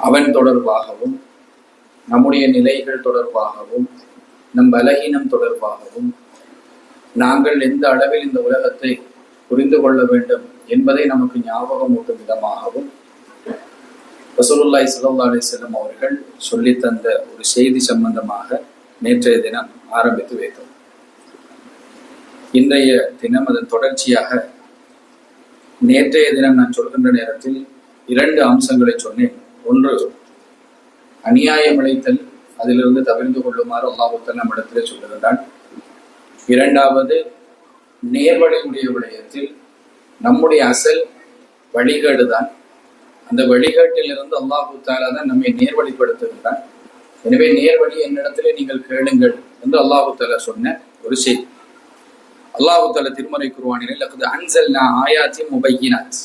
அவன் தொடர்பாகவும் நம்முடைய நிலைகள் தொடர்பாகவும் நம் பலகீனம் தொடர்பாகவும் நாங்கள் எந்த அளவில் இந்த உலகத்தை புரிந்து கொள்ள வேண்டும் என்பதை நமக்கு ஞாபகமூட்டும் விதமாகவும் ரசூலுல்லாஹி ஸல்லல்லாஹு அலைஹி வஸல்லம் அவர்கள் சொல்லித்தந்த ஒரு செய்தி சம்பந்தமாக நேற்றைய தினம் ஆரம்பித்து வைத்தோம். இன்றைய தினம் அதன் தொடர்ச்சியாக நேற்றைய தினம் நான் சொல்கின்ற நேரத்தில் 2 அம்சங்களை சொன்னேன். ஒன்று, அநியாயம் இழைத்தல், அதிலிருந்து தவிர்த்து கொள்ளுமாறு அல்லாஹ் தஆலா நம்மிடத்திலே சொல்லுகின்றான். இரண்டாவது, நேர்வழியுடைய விடயத்தில் நம்முடைய அசல் வழிகேடுதான். அந்த வழிகாட்டிலிருந்து அல்லாஹ் தஆலா தான் நம்மை நேர்வழிப்படுத்துகின்றான். எனவே நேர்வழி என்னிடத்திலே நீங்கள் கேளுங்கள் என்று அல்லாஹ் தஆலா சொன்ன ஒரு செய்தி. அல்லாஹ் தஆலா திருமறை குர்ஆனிலே லக்து அன்ஸல்னா ஆயாத்தின் முபையினாத்,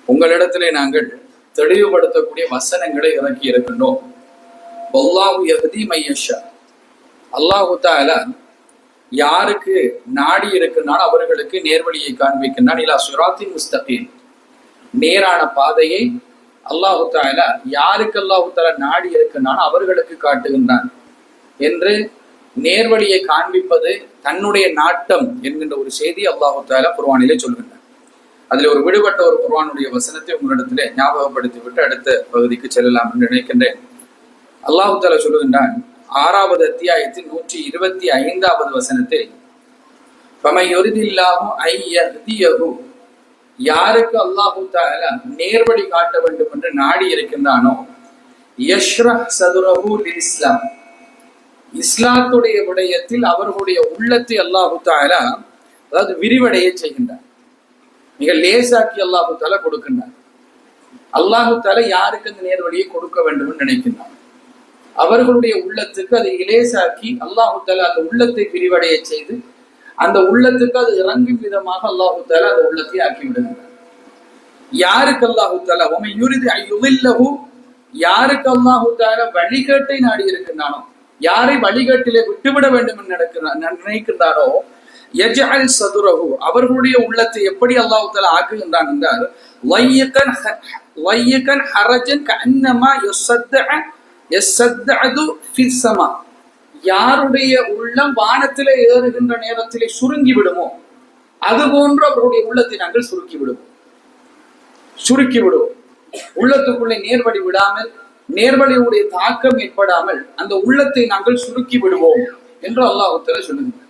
உங்களிடத்திலே நாங்கள் தெளிவுபடுத்தக்கூடிய வசனங்களை இறக்கி இருக்கின்றோம். வல்லாஹு யஹ்தி மையஷா, அல்லாஹ் தஆலா யாருக்கு நாடி இருக்கின்றானோ அவர்களுக்கு நேர்வழியை காண்பிக்கின்றான். இலா சிராத்தின் முஸ்தகீம், நேரான பாதையை அல்லாஹ் தஆலா யாருக்கு அல்லாஹ் தஆலா நாடி இருக்கின்றானோ அவர்களுக்கு காட்டுகின்றான் என்று நேர்வழியை காண்பிப்பது தன்னுடைய நாட்டம் என்கின்ற ஒரு செய்தி அல்லாஹ் தஆலா குர்ஆனிலே சொல்கின்றான். அதில் ஒரு விடுபட்ட ஒரு குர்ஆனுடைய வசனத்தை உங்களிடத்திலே ஞாபகப்படுத்தி விட்டு அடுத்த பகுதிக்கு செல்லலாம் என்று நினைக்கின்றேன். அல்லாஹ் தஆலா சொல்லுகின்றான் 6வது அத்தியாயத்தின் 125வது வசனத்தில், ஃபமன் யுரிதில்லாஹு ஐ யஹ்தியஹு, யாருக்கு அல்லாஹ் தஆலா நேர்வழி காட்ட வேண்டும் என்று நாடி இருக்கின்றானோ, யஷ்ரஹ் சதுரஹு லில் இஸ்லாம், இஸ்லாத்துடைய விடயத்தில் அவர்களுடைய உள்ளத்தை அல்லாஹ் தஆலா அதாவது விரிவடைய செய்கின்றார். மிக லேசாக்கி அல்லாஹ் தஆலா கொடுக்கின்றார். அல்லாஹ் தஆலா யாருக்கு அந்த நேர்வழியை கொடுக்க வேண்டும் என்று நினைக்கின்றார், அவர்களுடைய உள்ளத்துக்கு அதை இலேசாக்கி அல்லாஹ் தஆலா அந்த உள்ளத்தை விரிவடைய செய்து அந்த உள்ளத்துக்கு அது இறங்கும் விதமாக அல்லாஹ் தஆலா அந்த உள்ளத்தை ஆக்கி விடுகின்றார். யாருக்கு அல்லாஹ் தஆலா வமன் யுரிது அன் யுதில்லஹு, யாருக்கு அல்லாஹ் தஆலா வழிகேட்டை நாடி இருக்கின்றானோ, யாரை வழிகேட்டிலே விட்டுவிட வேண்டும் என்று நினைக்கின்றாரோ, யஜ்அல் சதுரஹு, அவர்களுடைய உள்ளத்தை எப்படி அல்லாஹ் தஆலா ஆக்குகின்றான் என்றால், லையகன் ஹரஜன் கஅன்னமா யஸத்தஅது ஃபிஸ் ஸமா, யாருடைய உள்ளம் வானத்திலே ஏறுகின்ற நேரத்திலே சுருங்கி விடுமோ அது போன்று அவருடைய உள்ளத்தை நாங்கள் சுருக்கி விடுவோம். உள்ளத்துக்குள்ளே நேர்வழி விடாமல், நேர்வழியுடைய தாக்கம் ஏற்படாமல் அந்த உள்ளத்தை நாங்கள் சுருக்கி விடுவோம் என்று அல்லாஹ் தஆலா சொல்லுகிறார்.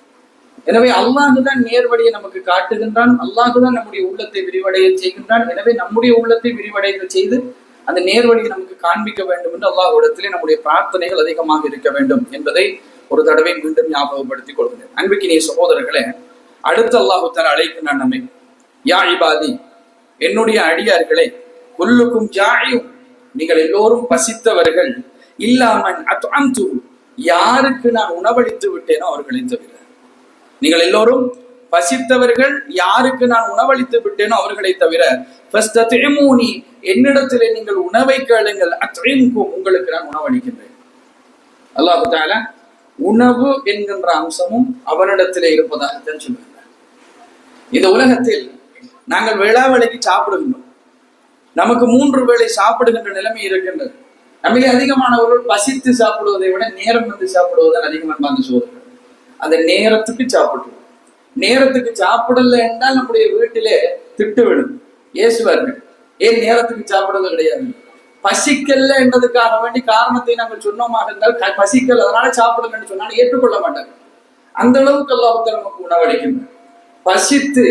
எனவே அல்லாஹுதான் நேர்வழியை நமக்கு காட்டுகின்றான், அல்லாஹுதான் நம்முடைய உள்ளத்தை விரிவடைய செய்கின்றான். எனவே நம்முடைய உள்ளத்தை விரிவடைய செய்து அந்த நேர்வழியை நமக்கு காண்பிக்க வேண்டும் என்று அல்லாஹ்விடத்திலே நம்முடைய பிரார்த்தனைகள் அதிகமாக இருக்க வேண்டும் என்பதை ஒரு தடவை மீண்டும் ஞாபகப்படுத்திக் கொள்கிறேன். அன்பிக்கினிய சகோதரர்களே, அடுத்து அல்லாஹ் தஆலா அழைக்கின்றான் நம்மை, யா இபாதி, என்னுடைய அடியார்களே, குல்லுக்கும் ஜாஇயும், நீங்கள் எல்லோரும் பசித்தவர்கள், இல்லாமன் அத்அம்து, யாருக்கு நான் உணவளித்து விட்டேனோ அவர்களை தவிர. நீங்கள் எல்லோரும் பசித்தவர்கள், யாருக்கு நான் உணவளித்து விட்டேனோ அவர்களை தவிர. ஃபஸ்தத்இமூனி, என்னிடத்திலே நீங்கள் உணவை கேளுங்கள், அத்இம்கும், உங்களுக்கு நான் உணவளிக்கின்றேன். அல்லாஹ் தஆலா உணவு என்கின்ற அம்சமும் அவனிடத்திலே இருப்பதாகத்தான் சொல்லுகிறார். இந்த உலகத்தில் நாங்கள் வேளாவேளைக்கு சாப்பிடுகின்றோம். நமக்கு 3 வேளை சாப்பிடுகின்ற நிலைமை இருக்கின்றது. நம்மளே அதிகமானவர்கள் பசித்து சாப்பிடுவதை விட நேரம் வந்து சாப்பிடுவதுதான் அதிகமாக அன்பார்ந்த சகோதரர்கள். அந்த நேரத்துக்கு சாப்பிடுவோம். நேரத்துக்கு சாப்பிடல என்றால் நம்முடைய வீட்டிலே திட்டு விடும், ஏசுவார்கள். ஏன் நேரத்துக்கு சாப்பிடுவது கிடையாது? பசிக்கல்ல என்றதுக்காக வேண்டி காரணத்தை நாங்கள் சொன்னோமாக இருந்தால், பசிக்கல் அதனால சாப்பிடுங்க என்று சொன்னால் ஏற்றுக்கொள்ள மாட்டாங்க. அந்த அளவுக்கு அல்லாஹ் தஆலா நமக்கு உணவளிக்கின்றார். பசித்து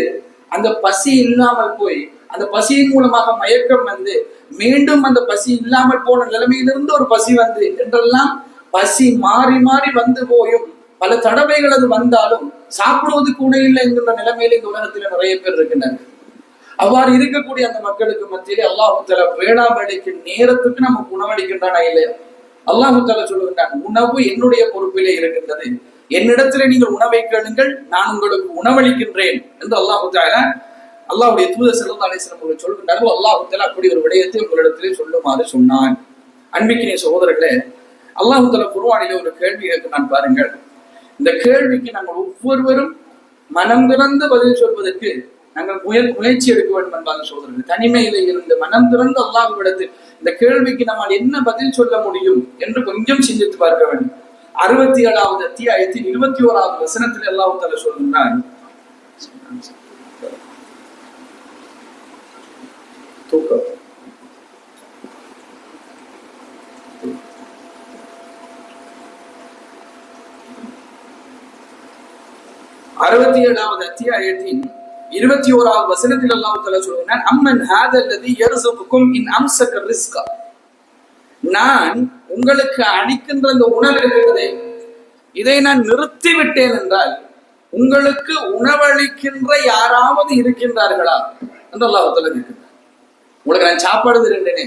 அந்த பசி இல்லாமல் போய் அந்த பசியின் மூலமாக மயக்கம் வந்து மீண்டும் அந்த பசி இல்லாமல் போன நிலைமையிலிருந்து ஒரு பசி வந்து என்றெல்லாம் பசி மாறி மாறி வந்து போயும் பல தடவைகள் அது வந்தாலும் சாப்பிடுவது கூட இல்லை என்கின்ற நிலைமையில இந்த உலகத்துல நிறைய பேர் இருக்கின்றார்கள். அவ்வாறு இருக்கக்கூடிய அந்த மக்களுக்கு மத்தியிலே அல்லாஹ் தஆலா வேளாவேளைக்கு நேரத்துக்கு நமக்கு உணவளிக்கின்றானா இல்லையா? அல்லாஹ் தஆலா சொல்லுகின்றான், உணவு என்னுடைய பொறுப்பிலே இருக்கின்றது, என்னிடத்திலே நீங்கள் உணவை கேளுங்கள், நான் உங்களுக்கு உணவளிக்கின்றேன் என்று அல்லாஹ் தஆலா அல்லாஹ்வுடைய தூதர் ஸல்லல்லாஹு அலைஹி வஸல்லம் அவர்கள் சொல்கின்றார்கள். அல்லாஹ் தஆலா அப்படி ஒரு விடயத்தை உங்களிடத்திலே சொல்லுமாறு சொன்னான். அன்பிக்கினிய சகோதரர்களே, அல்லாஹ் தஆலா குர்ஆனிலே ஒரு கேள்வி கேட்கிறான் பாருங்கள். இந்த கேள்விக்கு நாங்கள் ஒவ்வொருவரும் மனம் திறந்து பதில் சொல்வதற்கு நாங்கள் முயற்சி எடுக்க வேண்டும் என்பாங்க சோதரர்கள். தனிமையில இருந்து மனம் திறந்து அல்லாஹ்விடத்தில் இந்த கேள்விக்கு நம்மால் என்ன பதில் சொல்ல முடியும் என்று கொஞ்சம் சிந்தித்து பார்க்க வேண்டும். 67வது அத்தியாயத்தின் 21வது வசனத்தில் அல்லாஹ் தஆலா சொல்கின்றான், தூக்கம் 67வது அத்தியாயத்தின் 21வது வசனத்தில் அல்லாஹ் தஆலா சொல்கிறான், அம்மன் ஹாதல்லதி யர்ஸுகுகும் இன் அம்ஸக ரிஸ்கா, நான் உங்களுக்கு அளிக்கின்ற இந்த உணவு இருக்கிறதே, இதை நான் நிறுத்திவிட்டேன் என்றால் உங்களுக்கு உணவளிக்கின்ற யாராவது இருக்கின்றார்களா என்று அல்லாஹ் தஆலா கேட்கிறார். உங்களுக்கு நான் சாப்பாடு தருகிறேனே,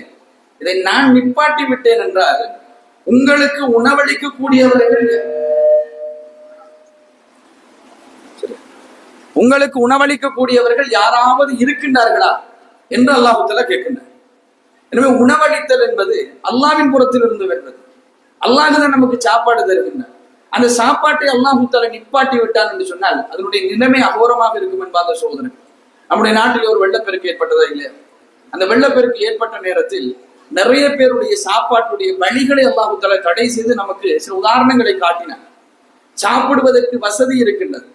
இதை நான் நிப்பாட்டி விட்டேன் என்றால் உங்களுக்கு உணவளிக்க கூடியவர்கள், உங்களுக்கு உணவளிக்க கூடியவர்கள் யாராவது இருக்கின்றார்களா என்று அல்லாஹ் தஆலா கேட்கின்றார். எனவே உணவளித்தல் என்பது அல்லாஹ்வின் புறத்தில் இருந்து வருவது. அல்லாஹ் தான் நமக்கு சாப்பாடு தருகின்றார். அந்த சாப்பாட்டை அல்லாஹ் தஆலா நிப்பாட்டி விட்டான் என்று சொன்னால் அதனுடைய நிலைமை அகோரமாக இருக்கும் என்பாங்க சோதனை. நம்முடைய நாட்டில் ஒரு வெள்ளப்பெருக்கு ஏற்பட்டதா இல்லையா? அந்த வெள்ளப்பெருக்கு ஏற்பட்ட நேரத்தில் நிறைய பேருடைய சாப்பாட்டுடைய வழிகளை அல்லாஹ் தஆலா தடை செய்து நமக்கு சில உதாரணங்களை காட்டினார். சாப்பிடுவதற்கு வசதி இருக்கின்றது,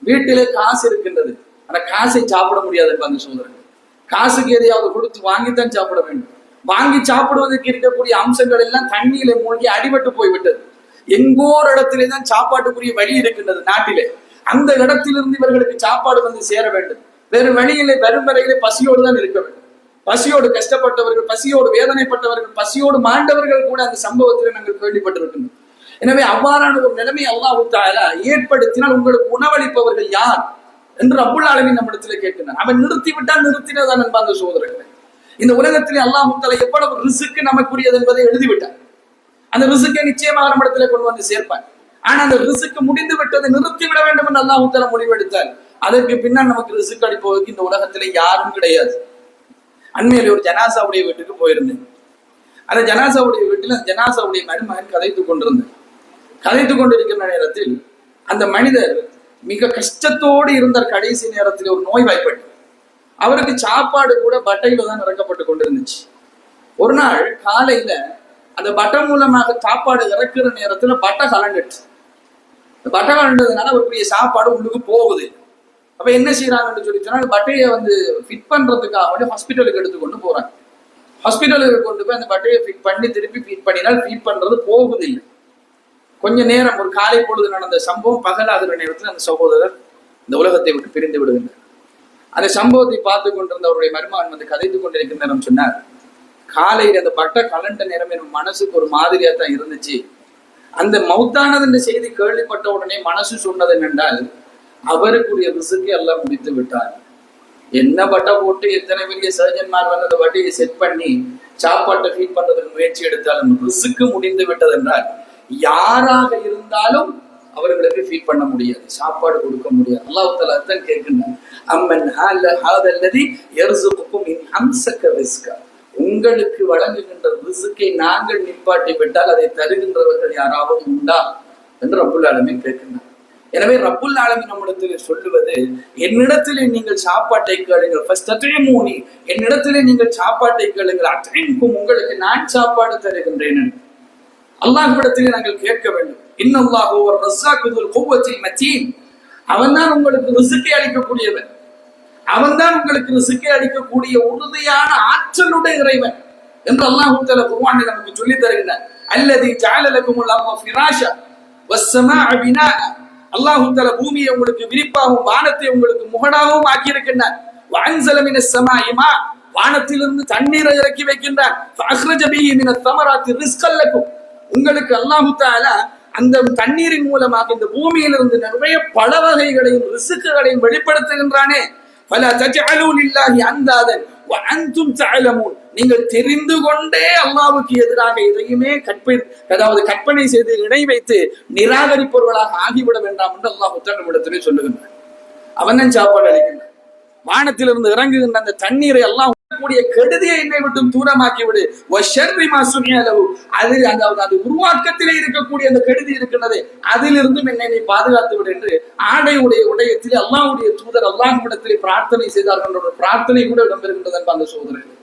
வீட்டிலே காசு இருக்கின்றது, ஆனா காசை சாப்பிட முடியாது என்பாங்க சோதரர்கள். காசுக்கு எதையாவது கொடுத்து வாங்கித்தான் சாப்பிட வேண்டும். வாங்கி சாப்பிடுவதற்கு இருக்கக்கூடிய அம்சங்கள் எல்லாம் தண்ணியில மூழ்கி அடிபட்டு போய்விட்டது. எங்கோ ஒரு இடத்திலே தான் சாப்பாட்டுக்குரிய வழி இருக்கின்றது நாட்டிலே. அந்த இடத்திலிருந்து இவர்களுக்கு சாப்பாடு வந்து சேர வேண்டும். வேறு வழியிலே வரும் வரையிலே பசியோடு தான் இருக்க வேண்டும். பசியோடு கஷ்டப்பட்டவர்கள், பசியோடு வேதனைப்பட்டவர்கள், பசியோடு மாண்டவர்கள் கூட அந்த சம்பவத்தில் நாங்கள் கேள்விப்பட்டிருக்கின்றோம். எனவே அவ்வாறான ஒரு நிலைமை அல்லாஹ் தஆலா ஏற்படுத்தினால் உங்களுக்கு உணவளிப்பவர்கள் யார் என்று ரப்புல் ஆலமீன் நம்மிடத்திலே கேட்கிறார். அவன் நிறுத்திவிட்டால் நிறுத்தினதான் என்பாங்க சோதரர்களே. இந்த உலகத்திலே அல்லாஹ் தஆலா எவ்வளவு ரிஸ்க் நமக்குரியது என்பதை எழுதிவிட்டார். அந்த ரிஸ்கை நிச்சயமாக நம்மிடத்திலே கொண்டு வந்து சேர்ப்பான். ஆனா அந்த ரிஸ்க் முடிந்து விட்டதை நிறுத்திவிட வேண்டும் என்று அல்லாஹ் தஆலா முடிவெடுத்தால் அதற்கு பின்னால் நமக்கு ரிஸ்க் அளிப்பதற்கு இந்த உலகத்திலே யாரும் கிடையாது. அண்மையிலே ஒரு ஜனாசாவுடைய வீட்டுக்கு போயிருந்தேன். அந்த ஜனாசாவுடைய வீட்டில் அந்த ஜனாசாவுடைய மருமகன் கதைத்துக் கொண்டிருக்கிற நேரத்தில் அந்த மனிதர் மிக கஷ்டத்தோடு இருந்தார். கடைசி நேரத்தில் ஒரு நோய் வாய்ப்பட்டு அவருக்கு சாப்பாடு கூட பட்டையில தான் இறக்கப்பட்டு கொண்டிருந்துச்சு. ஒரு நாள் காலையில அந்த பட்டை மூலமாக சாப்பாடு இறக்குற நேரத்துல பட்டை கலண்டுச்சு. பட்டை கலண்டதுனால அவருக்குரிய சாப்பாடு உள்ளுக்கு போகுது. அப்ப என்ன செய்யறாங்கன்னு சொல்லி சொன்னா பட்டையை வந்து ஃபிட் பண்றதுக்காக ஹாஸ்பிட்டலுக்கு எடுத்துக்கொண்டு போறாங்க. ஹாஸ்பிட்டலுக்கு கொண்டு போய் அந்த பட்டையை ஃபிட் பண்ணி திருப்பி ஃபிட் பண்ணினால் ஃபிட் பண்றது போகுது இல்லை. கொஞ்ச நேரம் ஒரு காலை பொழுது நடந்த சம்பவம் பகலாகிற நேரத்தில் அந்த சகோதரர் இந்த உலகத்தை விட்டு பிரிந்து விடுகின்றார். அந்த சம்பவத்தை பார்த்து கொண்டிருந்த அவருடைய மருமகன் வந்து கதைத்துக் கொண்டிருக்கிற நேரம் சொன்னார், காலையில் அந்த பட்டை கலண்ட நேரம் என் மனசுக்கு ஒரு மாதிரியா தான் இருந்துச்சு. அந்த மௌத்தானது என்ற செய்தி கேள்விப்பட்ட உடனே மனசு சொன்னது என்னென்றால் அவருக்குரிய ரிஸ்கை எல்லாம் முடித்து விட்டார். என்ன பட்டை போட்டு எத்தனை பெரிய சர்ஜன்மார் வந்து அந்த பட்டையை செட் பண்ணி சாப்பாட்டை ஃபீட் பண்றதுக்கு முயற்சி எடுத்தாலும் ரிஸ்க் முடிந்து விட்டது என்றால் யாராக இருந்தாலும் அவர்களுக்கு ஃபீட் பண்ண முடியாது, சாப்பாடு கொடுக்க முடியாது. அல்லாஹ் தஆலா தான் கேட்கின்றான், அம்மன் ஹாதல்லதி யர்ஸுகுகும் இன் அம்ஸக ரிஸ்கா, உங்களுக்கு வழங்குகின்ற ரிஸ்கை நாங்கள் நிப்பாட்டி விட்டால் அதை தருகின்றவர்கள் யாராவது உண்டா என்று ரப்புல் ஆலமீன் கேட்கின்றார். எனவே ரப்புல் ஆலமீன் நம்மிடத்திலே சொல்லுவது, என்னிடத்திலே நீங்கள் சாப்பாட்டை கேளுங்கள், ஃபஸ்தத்இமூனி, என்னிடத்திலே நீங்கள் சாப்பாட்டை கேளுங்கள், அத்இம்கும், உங்களுக்கு நான் சாப்பாடு தருகின்றேன். அல்லாஹ்விடத்திலே நாங்கள் கேட்க வேண்டும். இன்னல்லாஹு ஹுவ ரஸ்ஸாக்கு துல் குவ்வத்தில் மத்தீன், அவன்தான் உங்களுக்கு ரிஸ்கை அளிக்கக்கூடியவன், அவன்தான் உங்களுக்கு ரிஸ்கை அளிக்கக்கூடிய உறுதியான ஆற்றலுடைய இறைவன் என்று அல்லாஹ் தஆலா குர்ஆனில் நமக்கு சொல்லி தருகிறார். அல்லதி ஜஅல லகுமுல் அர்த ஃபிராஷா வஸ்ஸமாஅ பினாஅ, அல்லாஹ் தஆலா பூமியை உங்களுக்கு விரிப்பாகவும் வானத்தை உங்களுக்கு முகடாகவும் ஆக்கி இருக்கின்றார். வஅன்ஸல மினஸ் ஸமாஇ மா, வானத்திலிருந்து தண்ணீரை இறக்கி வைக்கின்றார். ஃபஅக்ரஜ பிஹி மினத் தமராத்தி ரிஸ்கல் லகும், உங்களுக்கு அல்லாஹ் தஆலா அந்த தண்ணீரின் மூலமாக இந்த பூமியிலிருந்து நிறைய பல வகைகளையும் ரிஸ்குகளையும் வெளிப்படுத்துகின்றானே. ஃபலா தஜஅலு லில்லாஹி அந்தாதன் வ அன்தும் தஅலமூன், நீங்கள் தெரிந்து கொண்டே அல்லாஹ்வுக்கு எதிராக எதையுமே கற்பனை செய்து இணை வைத்து நிராகரிப்பவர்களாக ஆகிவிட வேண்டாம் என்று அல்லாஹ் நம்மிடத்திலே சொல்லுகின்றான். அவன் தான் சாப்பாடு அளிக்கின்றான். வானத்திலிருந்து இறங்குகின்ற அந்த தண்ணீரை அல்லாஹ் இருக்கக்கூடிய கெடுதியை என்னை விட்டும் தூரமாக்கி விடு. அதில் அது உருவாக்கத்திலே இருக்கக்கூடிய அந்த கெடுதி இருக்கின்றதே அதிலிருந்தும் என்னை நீ பாதுகாத்து விடு என்று ஆடையுடைய உடையத்தில் அல்லாஹ்வுடைய தூதர் அல்லாஹ்விடத்திலே பிரார்த்தனை செய்தார்கள் என்ற ஒரு பிரார்த்தனை கூட இடம்பெறுகின்றது என்ப அந்த சகோதரர்கள்.